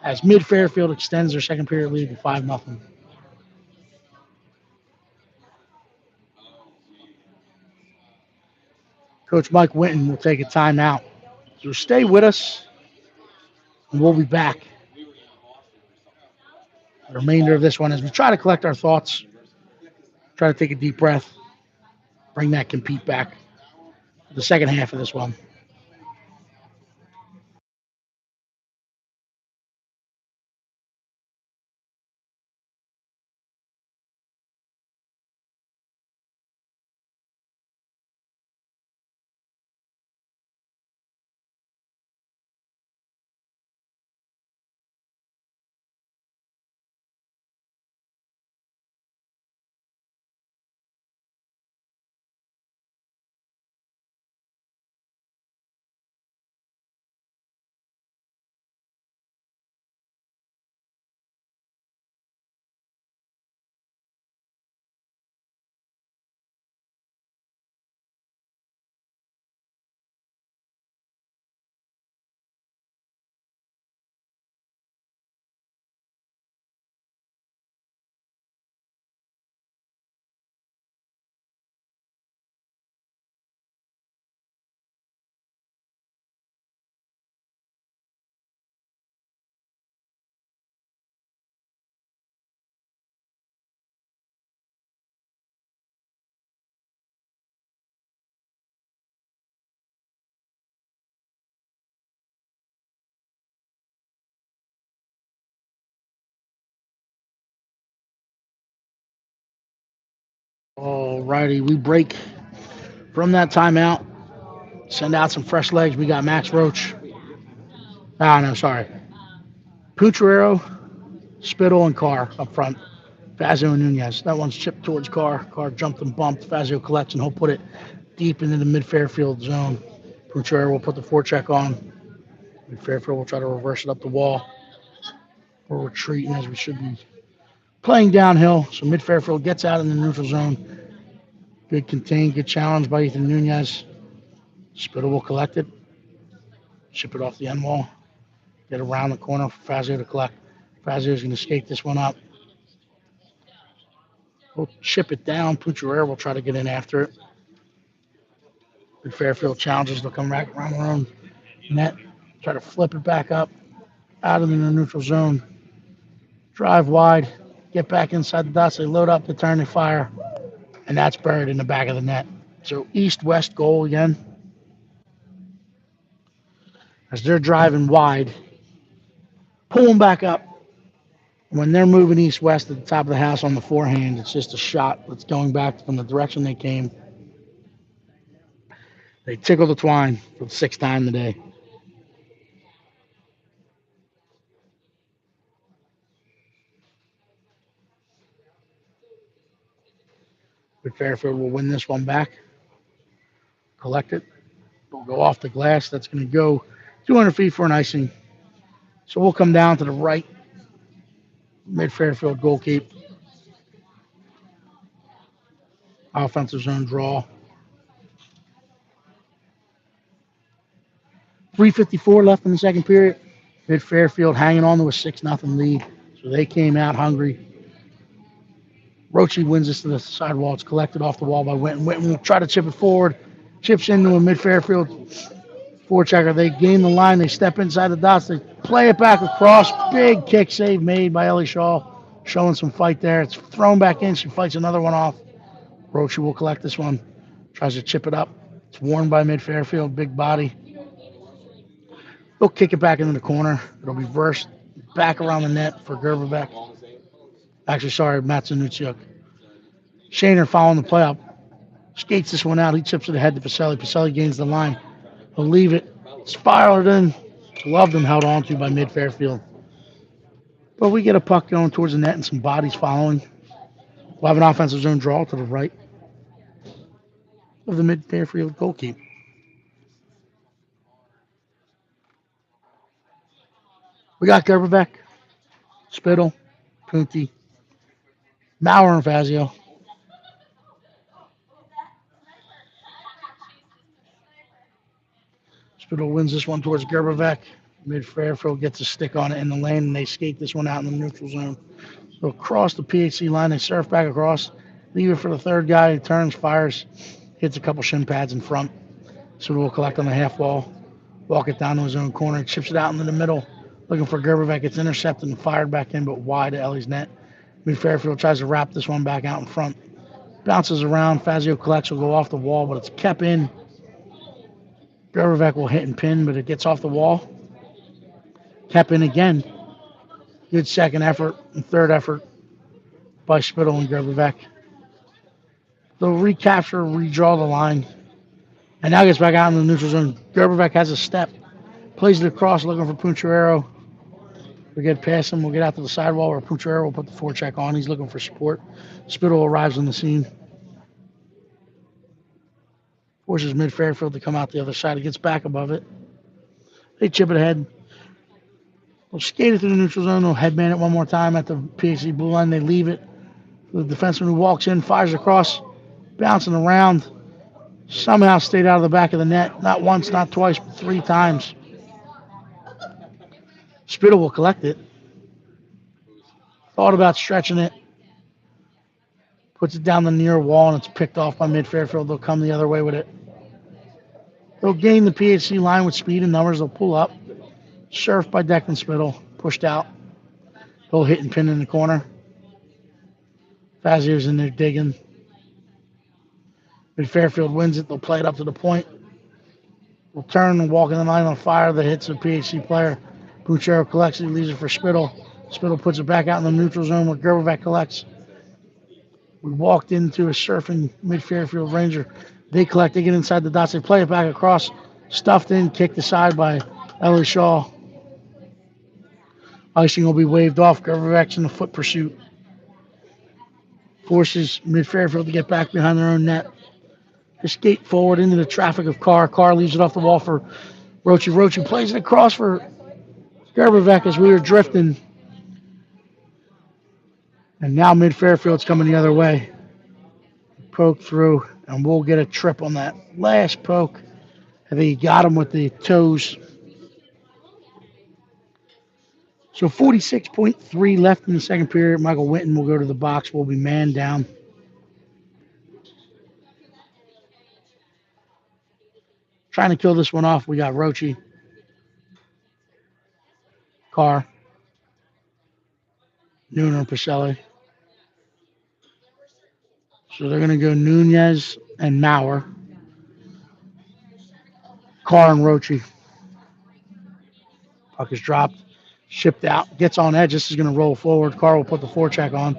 as Midfairfield extends their second period lead to 5-0. Coach Mike Winton will take a timeout. So stay with us, and we'll be back. The remainder of this one as we try to collect our thoughts, try to take a deep breath, bring that compete back for the second half of this one. All righty, we break from that timeout, send out some fresh legs. We got Max Roach. Ah, no, sorry. Pucciarero, Spittle, and Carr up front. Fazio and Nunez. That one's chipped towards Carr. Carr jumped and bumped. Fazio collects, and he'll put it deep into the mid-Fairfield zone. Pucciarero will put the forecheck on. Mid-Fairfield will try to reverse it up the wall. We're retreating as we should be playing downhill. So Mid-Fairfield gets out in the neutral zone. Good contain, good challenge by Ethan Nunez. Spittle will collect it. Ship it off the end wall. Get around the corner for Fazio to collect. Fazio's going to skate this one up. We'll chip it down. Pucciarero will try to get in after it. Good Fairfield challenges. They'll come back around their own net. Try to flip it back up. Out of the neutral zone. Drive wide. Get back inside the dots. They load up the turn. They fire. And that's buried in the back of the net. So east-west goal again. As they're driving wide. Pull them back up. When they're moving east-west at the top of the house on the forehand, it's just a shot that's going back from the direction they came. They tickle the twine for the sixth time today. But Fairfield will win this one back. Collect it. It'll go off the glass. That's going to go 200 feet for an icing. So we'll come down to the right mid-Fairfield goalkeep. Offensive zone draw. 3:54 left in the second period. Mid-Fairfield hanging on to a 6-0 lead. So they came out hungry. Roche wins this to the sidewall. It's collected off the wall by Winton. Winton will try to chip it forward. Chips into a mid-Fairfield forechecker. They gain the line. They step inside the dots. They play it back across. Big kick save made by Ellie Shaw. Showing some fight there. It's thrown back in. She fights another one off. Roche will collect this one. Tries to chip it up. It's worn by Midfairfield. Big body. They'll kick it back into the corner. It'll be versed back around the net for Gerberbeck. Actually, sorry, Matsunutsiuk. Shaner following the play up. Skates this one out. He chips it ahead to Pacelli. Pacelli gains the line. He'll leave it. Spiraled in. Loved and held on to by Midfairfield. But we get a puck going towards the net and some bodies following. We'll have an offensive zone draw to the right of the Midfairfield goalkeeper. We got Gerberbeck, Spittle, Punti, Maurer, and Fazio. Spittle wins this one towards Gerberbeck. Midfairfield gets a stick on it in the lane, and they skate this one out in the neutral zone. They'll cross the PHC line. They surf back across, leave it for the third guy. He turns, fires, hits a couple shin pads in front. Spittle will collect on the half wall, walk it down to his own corner, chips it out into the middle. Looking for Gerberbeck. It's intercepted and fired back in, but wide to Ellie's net. Midfairfield tries to wrap this one back out in front. Bounces around. Fazio collects, will go off the wall, but it's kept in. Gerberbeck will hit and pin, but it gets off the wall. Kept in again. Good second effort and third effort by Spittle and Gerberbeck. They'll recapture, redraw the line, and now gets back out in the neutral zone. Gerberbeck has a step. Plays it across, looking for Punchero. We get past him. We'll get out to the sidewall where Punchero will put the forecheck on. He's looking for support. Spittle arrives on the scene. Forces Midfairfield to come out the other side. He gets back above it. They chip it ahead. They'll skate it through the neutral zone. They'll headman it one more time at the PHC blue line. They leave it. The defenseman who walks in, fires across, bouncing around. Somehow stayed out of the back of the net. Not once, not twice, but 3 times. Spittle will collect it. Thought about stretching it. Puts it down the near wall, and it's picked off by Midfairfield. They'll come the other way with it. They'll gain the PHC line with speed and numbers. They'll pull up. Surfed by Declan Spittle. Pushed out. He'll hit and pin in the corner. Fazio's in there digging. Midfairfield wins it. They'll play it up to the point. They'll turn and walk in the line on fire that hits a PHC player. Punchero collects it, leaves it for Spittle. Spittle puts it back out in the neutral zone where Gerberbeck collects. We walked into a surfing Midfairfield Ranger. They collect, they get inside the dots, they play it back across, stuffed in, kicked aside by Ellie Shaw. Icing will be waved off. Gerberbeck's in the foot pursuit. Forces Midfairfield to get back behind their own net. They skate forward into the traffic of Carr. Carr leaves it off the wall for Roche. Roche plays it across for Gerberbeck as we were drifting. And now Midfairfield's coming the other way. Poke through, and we'll get a trip on that last poke. I think he got him with the toes. So 46.3 left in the second period. Michael Winton will go to the box. We'll be man down. Trying to kill this one off. We got Roche, Carr, Nooner, and Pacelli. So they're going to go Nunez and Maurer. Carr and Roche. Puck is dropped. Shipped out. Gets on edge. This is going to roll forward. Carr will put the forecheck on.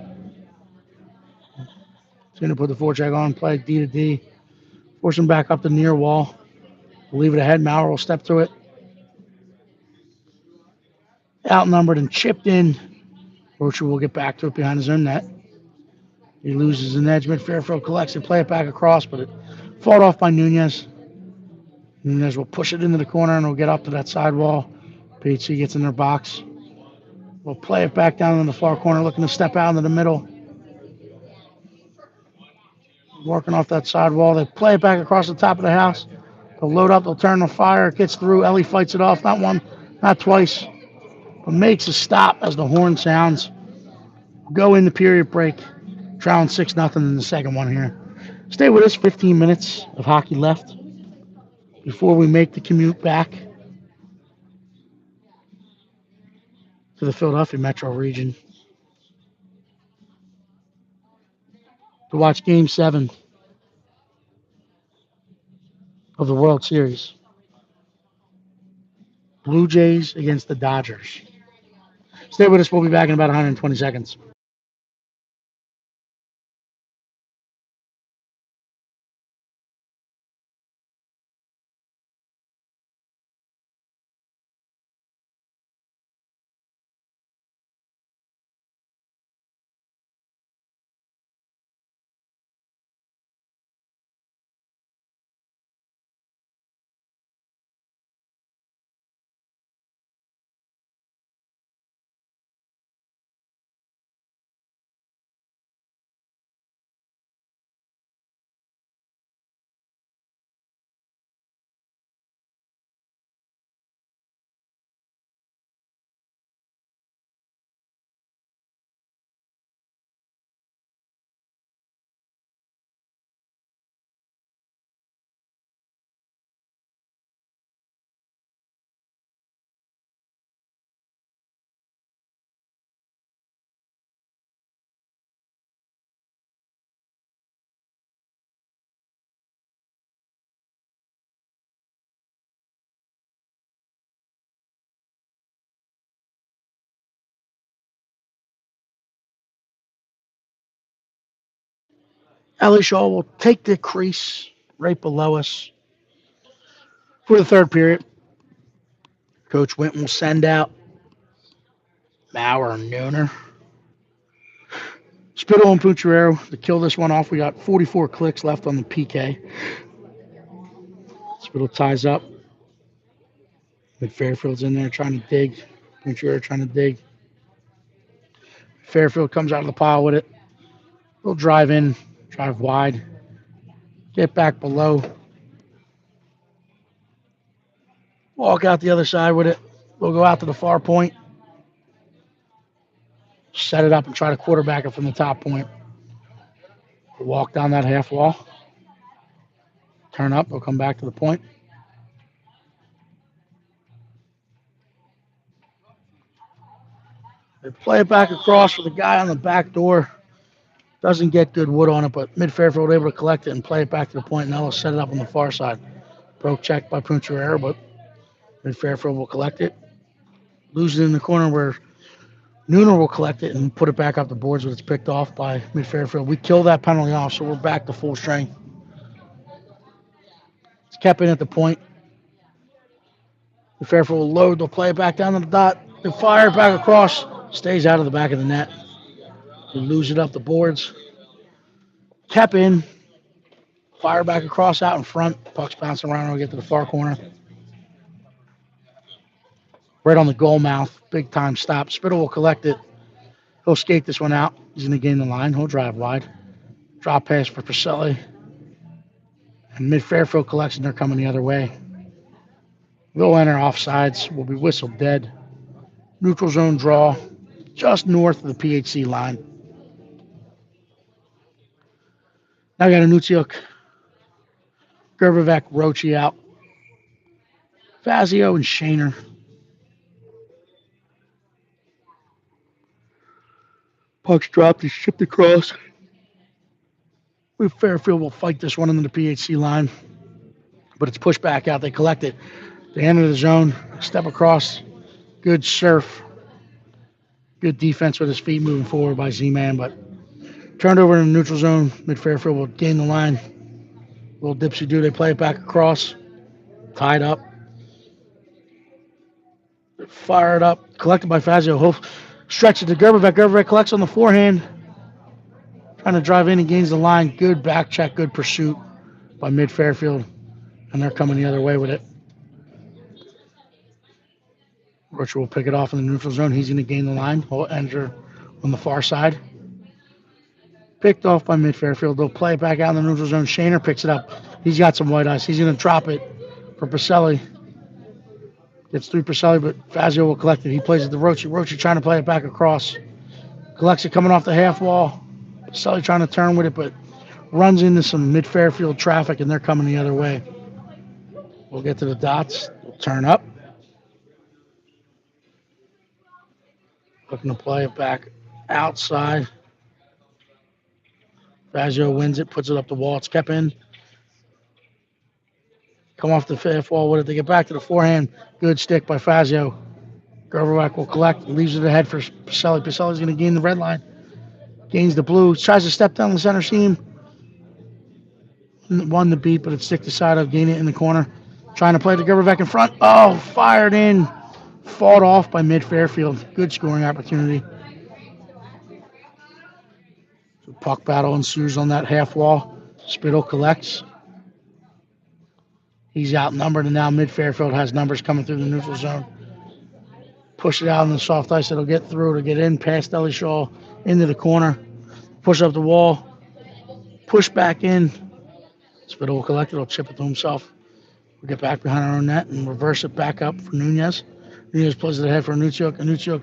He's going to put the forecheck on. Play D to D. Force him back up the near wall. We'll leave it ahead. Maurer will step through it. Outnumbered and chipped in. Roche will get back to it behind his own net. He loses an edge. Midfairfield collects it, play it back across, but it fought off by Nunez. Nunez will push it into the corner and will get up to that sidewall. PHC gets in their box. We'll play it back down in the far corner, looking to step out into the middle. Working off that sidewall. They play it back across the top of the house. They'll load up, they'll turn the fire. It gets through. Ellie fights it off. Not one, not twice, but makes a stop as the horn sounds. Go in the period break. Trailing 6-0 in the second one here. Stay with us. 15 minutes of hockey left before we make the commute back to the Philadelphia metro region to watch Game 7 of the World Series. Blue Jays against the Dodgers. Stay with us. We'll be back in about 120 seconds. Ellie Shaw will take the crease right below us for the third period. Coach Winton will send out Maurer and Nooner. Spittle and Pucciarero to kill this one off. We got 44 clicks left on the PK. Spittle ties up. Midfairfield's in there trying to dig. Pucciarero trying to dig. Fairfield comes out of the pile with it. We'll drive in, drive wide, get back below, walk out the other side with it. We'll go out to the far point, set it up, and try to quarterback it from the top point. We'll walk down that half wall, turn up, we'll come back to the point. They play it back across for the guy on the back door. Doesn't get good wood on it, but Midfairfield able to collect it and play it back to the point, and they'll set it up on the far side. Broke check by Pucciarero, but Midfairfield will collect it. Lose it in the corner where Nooner will collect it and put it back up the boards when it's picked off by Midfairfield. We kill that penalty off, so we're back to full strength. It's kept in at the point. Midfairfield will load. They'll play it back down to the dot. They fire it back across. Stays out of the back of the net. We lose it up the boards. Kept in. Fire back across out in front. Puck's bouncing around. We'll get to the far corner. Right on the goal mouth. Big time stop. Spittle will collect it. He'll skate this one out. He's going to gain the line. He'll drive wide. Drop pass for Pacelli. And Midfairfield collects, and they're coming the other way. We'll enter offsides. We'll be whistled dead. Neutral zone draw just north of the PHC line. Now I got Anutsiuk, Gerbevec, Rochi out. Fazio and Shaner. Puck's dropped. He's shipped across. Fairfield will fight this one into the PHC line, but it's pushed back out. They collect it. They enter the zone, step across. Good surf. Good defense with his feet moving forward by Z-Man, but turned over in the neutral zone. Midfairfield will gain the line. Little dipsy-do. They play it back across. Tied up. Fired up. Collected by Fazio. He'll stretch it to Gerbevec. Gerbevec collects on the forehand. Trying to drive in and gains the line. Good back check. Good pursuit by Midfairfield. And they're coming the other way with it. Rocher will pick it off in the neutral zone. He's going to gain the line. He'll enter on the far side. Picked off by Midfairfield. They'll play it back out in the neutral zone. Shaner picks it up. He's got some white ice. He's going to drop it for Pacelli. Gets through Pacelli, but Fazio will collect it. He plays it to Rochi. Rochi trying to play it back across. Collects it coming off the half wall. Sully trying to turn with it, but runs into some mid-Fairfield traffic, and they're coming the other way. We'll get to the dots. We'll turn up. Looking to play it back outside. Fazio wins it, puts it up the wall. It's kept in. Come off the fifth wall with it. They get back to the forehand. Good stick by Fazio. Gerberbeck will collect, leaves it ahead for Pacelli. Pacelli's going to gain the red line. Gains the blue. Tries to step down the center seam. Won the beat, but it's stick to side of, gain it in the corner. Trying to play the Gerberbeck in front. Oh, fired in. Fought off by Midfairfield. Good scoring opportunity. So puck battle ensues on that half wall. Spittle collects. He's outnumbered, and now Midfairfield has numbers coming through the neutral zone. Push it out on the soft ice. It'll get through. It'll get in past Ellie Shaw into the corner. Push up the wall. Push back in. Spittle will collect it. He'll chip it to himself. We'll get back behind our own net and reverse it back up for Nunez. Nunez plays it ahead for Anuchuk. Anuchuk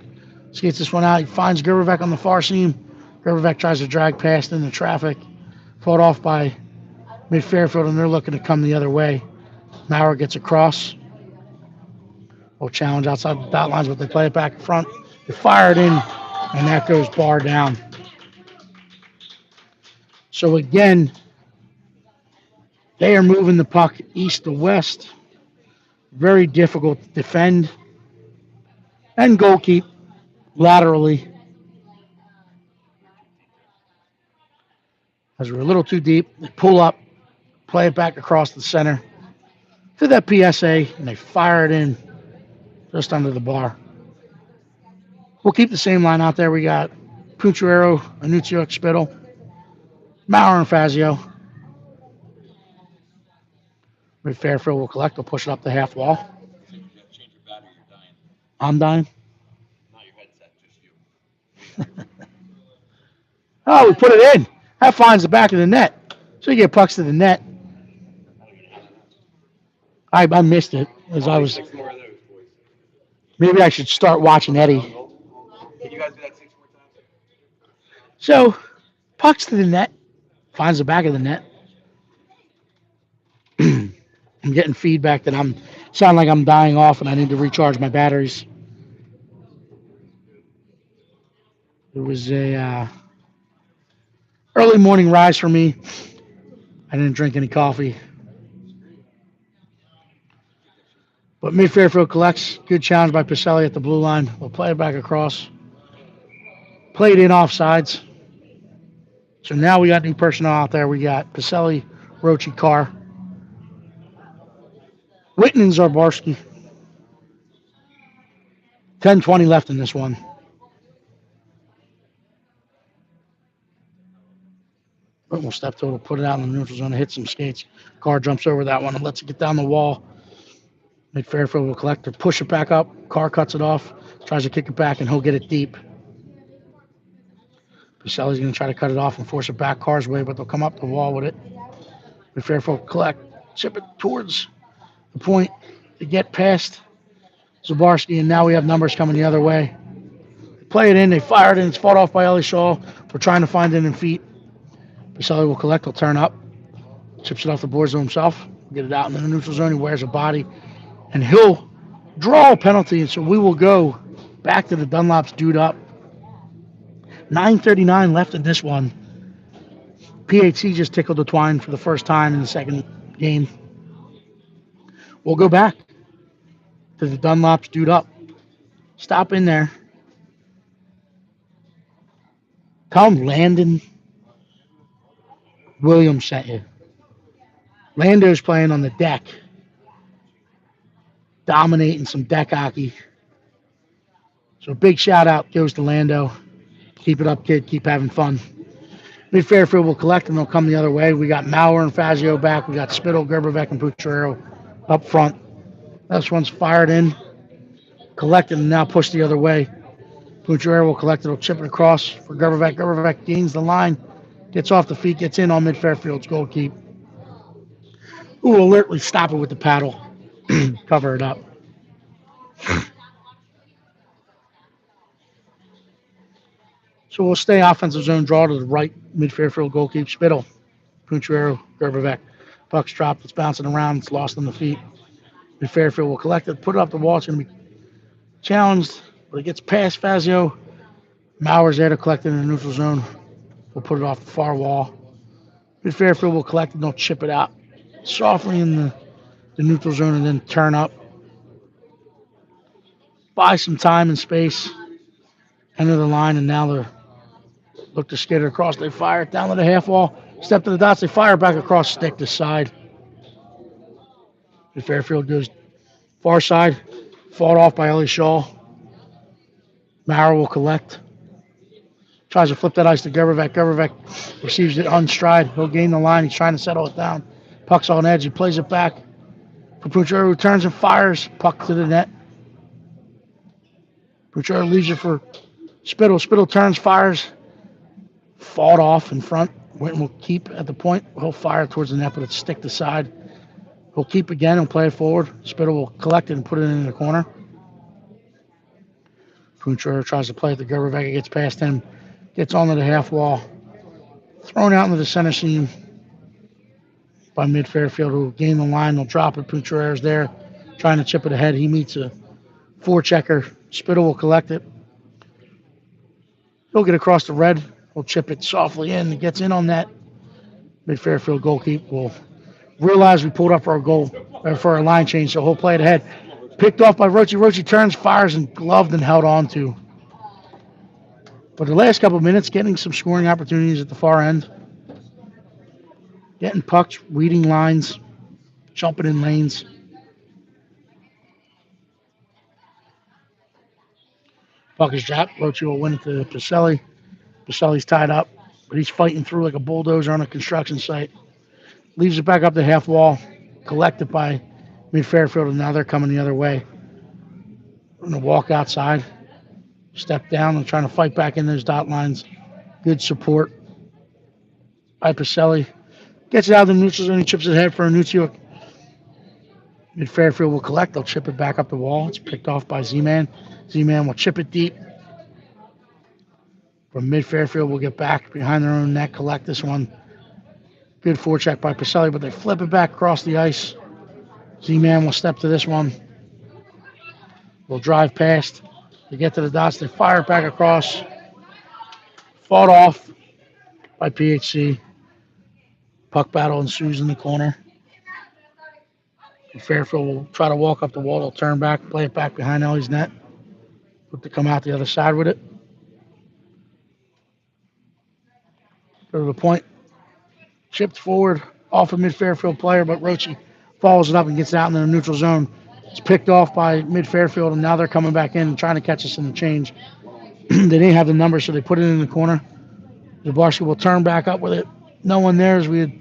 skates this one out. He finds Gerberbeck on the far seam. Gerberbeck tries to drag past into traffic. Fought off by Midfairfield, and they're looking to come the other way. Maurer gets across. Will challenge outside the dot lines, but they play it back in front. They fire it in, and that goes bar down. So again, they are moving the puck east to west. Very difficult to defend. And goalkeep laterally. As we're a little too deep, they pull up, play it back across the center to that PSA, and they fire it in just under the bar. We'll keep the same line out there. We got Pucciarello, Anuccio, Spittle, Maurer, and Fazio. Fairfield will collect. They'll push it up the half wall. I'm dying. Not your headset, just you. Oh, we put it in. That finds the back of the net. So you get pucks to the net. I missed it as I was. 6 more of those, boys. Maybe I should start watching Eddie. Can you guys do that 6 more times? So, pucks to the net. Finds the back of the net. I'm getting feedback that sound like I'm dying off and I need to recharge my batteries. It was a early morning rise for me. I didn't drink any coffee. But Midfairfield collects. Good challenge by Pacelli at the blue line. We'll play it back across. Played in offsides. So now we got new personnel out there. We got Pacelli, Rochi, Carr. Witten and Zarbarski. 10:20 left in this one. But we'll step to it, put it out in the neutral zone, hit some skates. Carr jumps over that one and lets it get down the wall. Midfairfield will collect it, push it back up. Carr cuts it off, tries to kick it back, and he'll get it deep. Pacelli's going to try to cut it off and force it back Carr's way, but they'll come up the wall with it. Midfairfield will collect, chip it towards the point to get past Zabarski, and now we have numbers coming the other way. They play it in, they fire it in, it's fought off by Ellie Shaw. We're trying to find it in feet. Pacelli will collect, he'll turn up, chips it off the boards to himself, get it out in the neutral zone, he wears a body, and he'll draw a penalty, and so we will go back to the Dunlops dude up. 9:39 left in this one. PHC just tickled the twine for the first time in the second game. We'll go back to the Dunlops dude up. Stop in there. Tell him Landon Williams sent you. Lando's playing on the deck. Dominating some deck hockey. So big shout out goes to Lando. Keep it up, kid. Keep having fun. Midfairfield will collect and they'll come the other way. We got Maurer and Fazio back. We got Spittle, Gerberbeck, and Pucciarello up front. This one's fired in, collected, and now pushed the other way. Pucciarello will collect it, will chip it across for Gerberbeck. Gerberbeck gains the line, gets off the feet, gets in on Midfairfield's goalkeep, who will alertly stop it with the paddle, cover it up. So we'll stay offensive zone draw to the right mid-Fairfield goalkeeper. Spittle, Punchuero, Gerbervec. Puck's dropped. It's bouncing around. It's lost on the feet. Midfairfield will collect it, put it up the wall. It's going to be challenged, but it gets past Fazio. Mauer's there to collect it in the neutral zone. We'll put it off the far wall. Midfairfield will collect it. They'll chip it out softly in the neutral zone and then turn up. Buy some time and space. Enter the line, and now they're look to skid it across. They fire it down to the half wall. Step to the dots. They fire back across stick to side. Fairfield goes far side. Fought off by Ellie Shaw. Maurer will collect. Tries to flip that ice to Gerbervec. Gerbervec receives it unstride. He'll gain the line. He's trying to settle it down. Puck's on edge. He plays it back. Puchero returns and fires. Puck to the net. Puchero leaves it for Spittle. Spittle turns, fires. Fought off in front. Winton will keep at the point. He'll fire towards the net, but it's stick to side. He'll keep again and play it forward. Spittle will collect it and put it in the corner. Puchero tries to play it to Gerbervec. It gets past him. Gets onto the half wall. Thrown out into the center seam by Midfairfield, who will gain the line. They'll drop it. Puchero's there trying to chip it ahead. He meets a forechecker. Spittle will collect it. He'll get across the red. He'll chip it softly in. It gets in on that. Midfairfield goalkeeper will realize we pulled up for our goal, or for our line change, so he'll play it ahead. Picked off by Rochi. Rochi turns, fires, and gloved and held on to. But the last couple of minutes, getting some scoring opportunities at the far end. Getting pucks, reading lines, jumping in lanes. Puck is dropped. Rochi will win it to Pacelli. Pacelli's tied up, but he's fighting through like a bulldozer on a construction site. Leaves it back up the half wall, collected by Midfairfield, and now they're coming the other way. Going to walk outside, step down, and trying to fight back in those dot lines. Good support by Pacelli. Gets it out of the neutral zone. He chips it ahead for Anuccio. Midfairfield will collect. They'll chip it back up the wall. It's picked off by Z-Man. Z-Man will chip it deep. From Midfairfield, will get back behind their own net, collect this one. Good forecheck by Pacelli, but they flip it back across the ice. Z-Man will step to this one. Will drive past. They get to the dots. They fire it back across. Fought off by PHC. Puck battle ensues in the corner. Fairfield will try to walk up the wall. They'll turn back, play it back behind Ellie's net. Look to come out the other side with it. Go to the point. Chipped forward off a Midfairfield player, but Rochi follows it up and gets out into the neutral zone. It's picked off by Midfairfield, and now they're coming back in and trying to catch us in the change. They didn't have the number, so they put it in the corner. Zabarski will turn back up with it. No one there as we had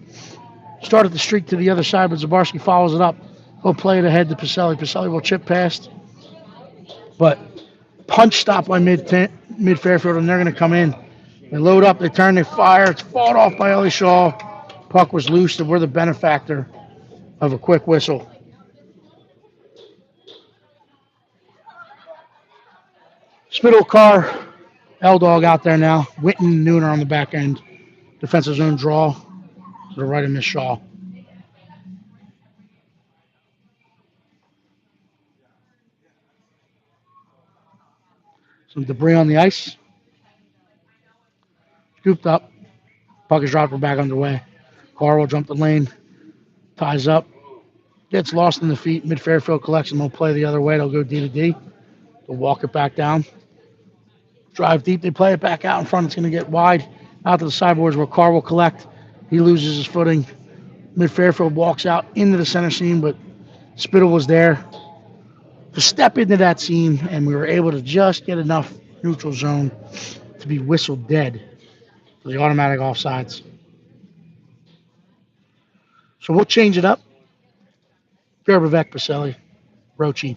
started the streak to the other side, but Zabarski follows it up. He'll play it ahead to Pacelli. Pacelli will chip past. But punch stop by Midfairfield, and they're going to come in. They load up, they turn, they fire. It's fought off by Ellie Shaw. Puck was loose, and we're the benefactor of a quick whistle. Spittle, Carr, L-Dog out there now. Witten, Nooner on the back end. Defensive zone draw to the right of Miss Shaw. Some debris on the ice. Scooped up. Puck is dropped, we're back underway. Carr will jump the lane. Ties up. Gets lost in the feet. Midfairfield collection. They'll play the other way. They'll go D to D. They'll walk it back down. Drive deep. They play it back out in front. It's going to get wide. Out to the sideboards where Carr will collect. He loses his footing. Midfairfield walks out into the center seam, but Spittle was there to step into that seam, and we were able to just get enough neutral zone to be whistled dead for the automatic offsides. So we'll change it up. Gerbervec, Pacelli, Rochi.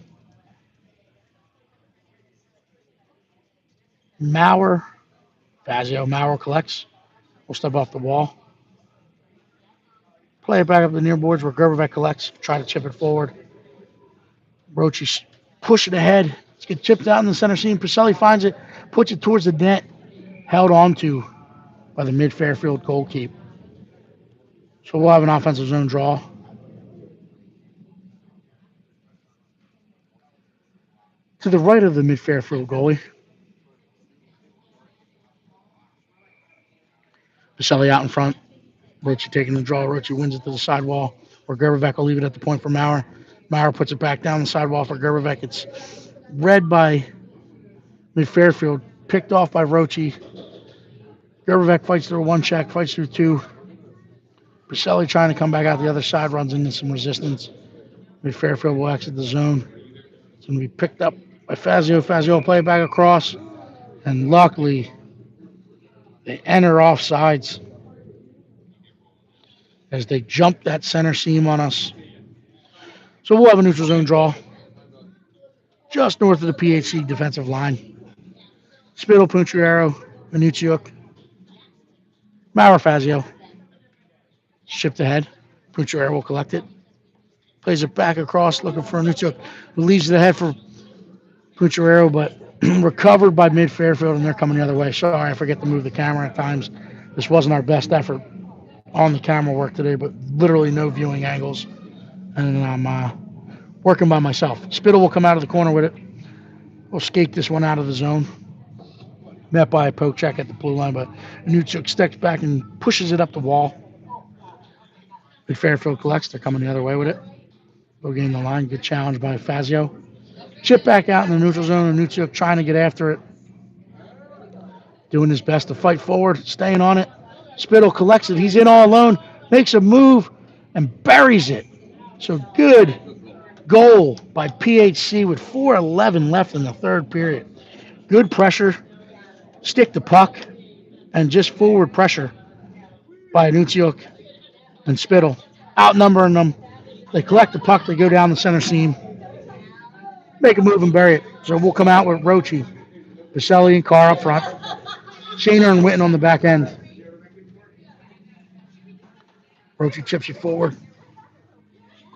Maurer, Fazio. Maurer collects. We'll step off the wall. Play it back up the near boards where Gerbervec collects. Try to chip it forward. Rochi push it ahead. It's get chipped out in the center seam. Pacelli finds it, puts it towards the net. held on to by the Midfairfield goalkeeper. So we'll have an offensive zone draw. To the right of the Midfairfield goalie, Pacelli out in front. Rochi taking the draw. Rochi wins it to the sidewall, where Gerbeck will leave it at the point for Maurer. Maurer puts it back down the sidewall for Gerbeck. It's read by Midfairfield, picked off by Rochi. Gerbeck fights through one check, fights through two. Pacelli trying to come back out the other side, runs into some resistance. Midfairfield will exit the zone. It's going to be picked up by Fazio. Fazio will play it back across. And luckily, they enter offsides as they jump that center seam on us. So we'll have a neutral zone draw just north of the PHC defensive line. Spittle, Punchiero, Minucciuk, Maurer, Fazio. Shipped ahead. Punchiero will collect it. Plays it back across, looking for Minucciuk, who leaves it ahead for Punchiero, but recovered by Midfairfield, and they're coming the other way. Sorry, I forget to move the camera at times. This wasn't our best effort on the camera work today, but literally no viewing angles. And I'm working by myself. Spittle will come out of the corner with it. We'll skate this one out of the zone. Met by a poke check at the blue line, but Minucciuk steps back and pushes it up the wall. Midfairfield collects. They're coming the other way with it. We'll gain the line. Good challenge by Fazio. Chip back out in the neutral zone, and Minucciuk trying to get after it. Doing his best to fight forward, staying on it. Spittle collects it. He's in all alone, makes a move, and buries it. So good goal by PHC with 4:11 left in the third period. Good pressure, stick the puck, and just forward pressure by Minucciuk and Spittle. Outnumbering them. They collect the puck, they go down the center seam, make a move and bury it. So we'll come out with Rochi, Pacelli, and Carr up front. Shaner and Witten on the back end. Rochi chips you forward.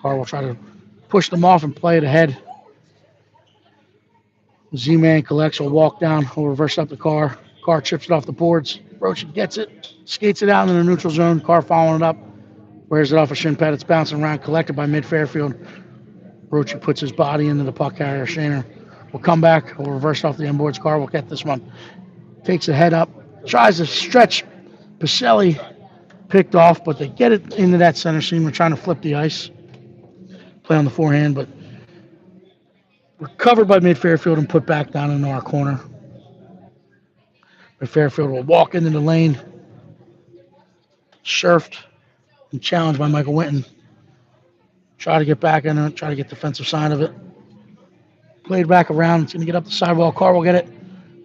Carr will try to push them off and play it ahead. Z-Man collects, will walk down, will reverse up the Carr. Carr chips it off the boards. Rochi gets it, skates it out in the neutral zone. Carr following it up. Wears it off a shin pad. It's bouncing around, collected by Midfairfield. Rochi puts his body into the puck carrier. Shaner will come back. Will reverse off the inboards. Carr will get this one. Takes the head up. Tries to stretch. Pacelli picked off, but they get it into that center seam. We're trying to flip the ice. Play on the forehand, but recovered by Midfairfield and put back down into our corner. Midfairfield will walk into the lane. Surfed. And challenged by Michael Winton. Try to get back in it, try to get defensive side of it. Played back around, it's going to get up the sidewall. Carr will get it.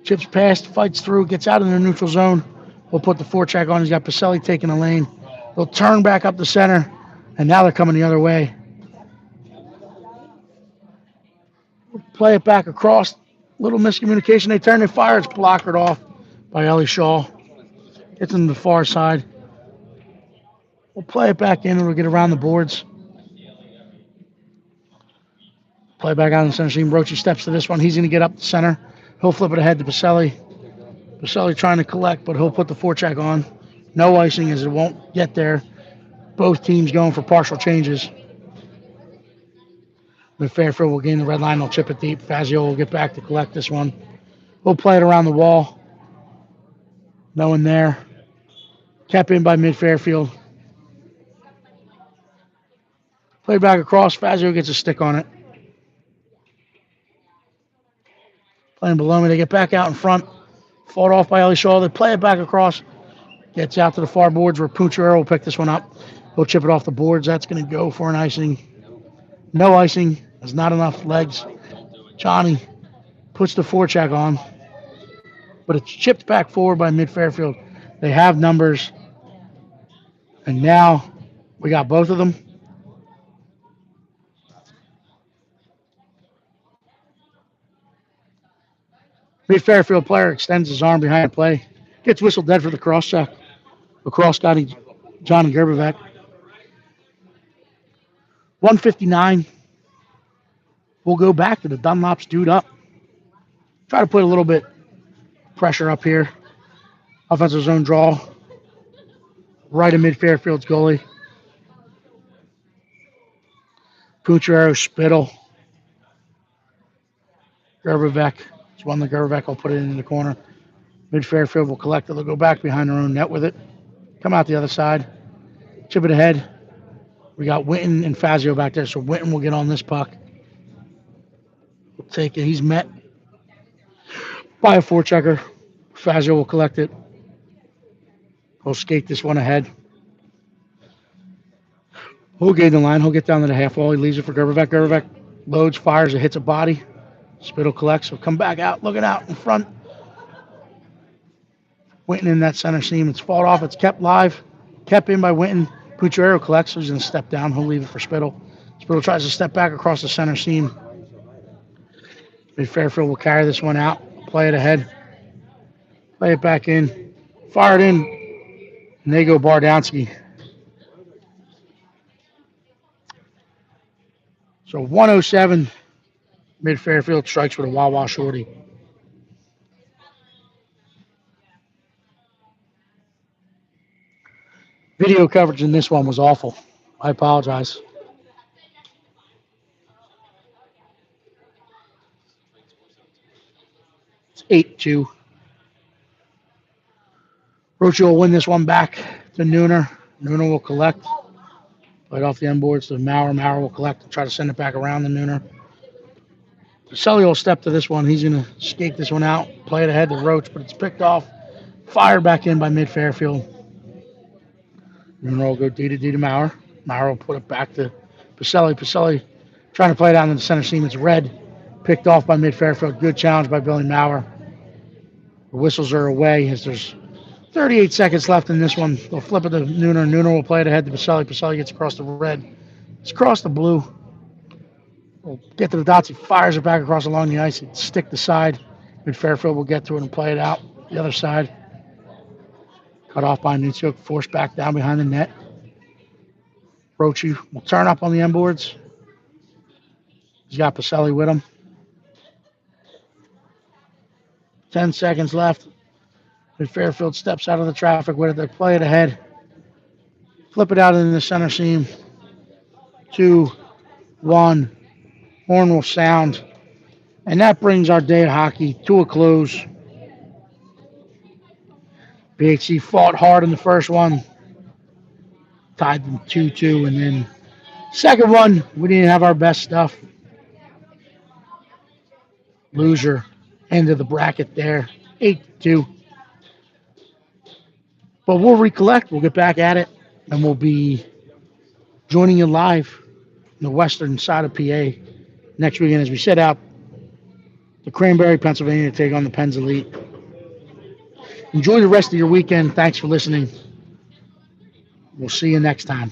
Chips past, fights through, gets out in the neutral zone. We'll put the forecheck on. He's got Pacelli taking the lane. They'll turn back up the center, and now they're coming the other way. We'll play it back across. Little miscommunication. They turn, they fire. It's blockered off by Ellie Shaw. Gets on the far side. We'll play it back in and we'll get around the boards. Play back out in the center seam. Rochi steps to this one. He's going to get up the center. He'll flip it ahead to Pacelli. Pacelli trying to collect, but he'll put the forecheck on. No icing as it won't get there. Both teams going for partial changes. Midfairfield will gain the red line. They'll chip it deep. Fazio will get back to collect this one. We'll play it around the wall. No one there. Kept in by Midfairfield. Play back across. Fazio gets a stick on it. Playing below me. They get back out in front. Fought off by Ellie Shaw. They play it back across. Gets out to the far boards where Punchiero will pick this one up. He'll chip it off the boards. That's going to go for an icing. No icing. There's not enough legs. Johnny puts the forecheck on. But it's chipped back forward by Midfairfield. They have numbers. And now we got both of them. Midfairfield player extends his arm behind the play. Gets whistled dead for the cross check. Across Johnny Gerbeck. 159. We'll go back to the Dunlops dude up. Try to put a little bit pressure up here. Offensive zone draw. Right of Midfairfield's goalie. Pucciarero, Spittle. Gerberbeck. It's one that Gerberbeck will put it in the corner. Midfairfield will collect it. They'll go back behind their own net with it. Come out the other side. Chip it ahead. We got Winton and Fazio back there, so Winton will get on this puck. We'll take it. He's met by a forechecker. Fazio will collect it. He'll skate this one ahead. He'll gain the line. He'll get down to the half wall. He leaves it for Gerberbeck. Gerberbeck loads, fires, it hits a body. Spittle collects. He'll come back out, looking out in front. Winton in that center seam. It's fought off. It's kept live. Kept in by Winton. Pucciarero collects. So he's going to step down. He'll leave it for Spittle. Spittle tries to step back across the center seam. Midfairfield will carry this one out. Play it ahead. Play it back in. Fire it in. And they go Bardowski. So 107. Midfairfield strikes with a Wawa shorty. Video coverage in this one was awful. I apologize. It's 8-2. Rocha will win this one back to Nooner. Nooner will collect. Play it off the end boards to Maurer. Maurer will collect and try to send it back around the Nooner. Sully will step to this one. He's going to skate this one out. Play it ahead to Roach, but it's picked off. Fired back in by Midfairfield. Nooner will go D to Maurer. Maurer will put it back to Pacelli. Pacelli trying to play it down in the center seam. It's red. Picked off by Midfairfield. Good challenge by Billy Maurer. The whistles are away as there's 38 seconds left in this one. They'll flip it to Nooner. Nooner will play it ahead to Pacelli. Pacelli gets across the red. It's across the blue. We'll get to the dots. He fires it back across along the ice. It stick the side. Midfairfield will get to it and play it out. The other side. Cut off by Nutsuk. Forced back down behind the net. Rochi will turn up on the end boards. He's got Pacelli with him. 10 seconds left. Midfairfield steps out of the traffic with it. They play it ahead. Flip it out in the center seam. 2, 1. Horn will sound. And that brings our day of hockey to a close. PHC fought hard in the first one. Tied them 2-2. And then second one, we didn't have our best stuff. Loser. End of the bracket there. 8-2. But we'll recollect. We'll get back at it. And we'll be joining you live in the western side of PA next weekend as we set out to Cranberry, Pennsylvania to take on the Pens Elite. Enjoy the rest of your weekend. Thanks for listening. We'll see you next time.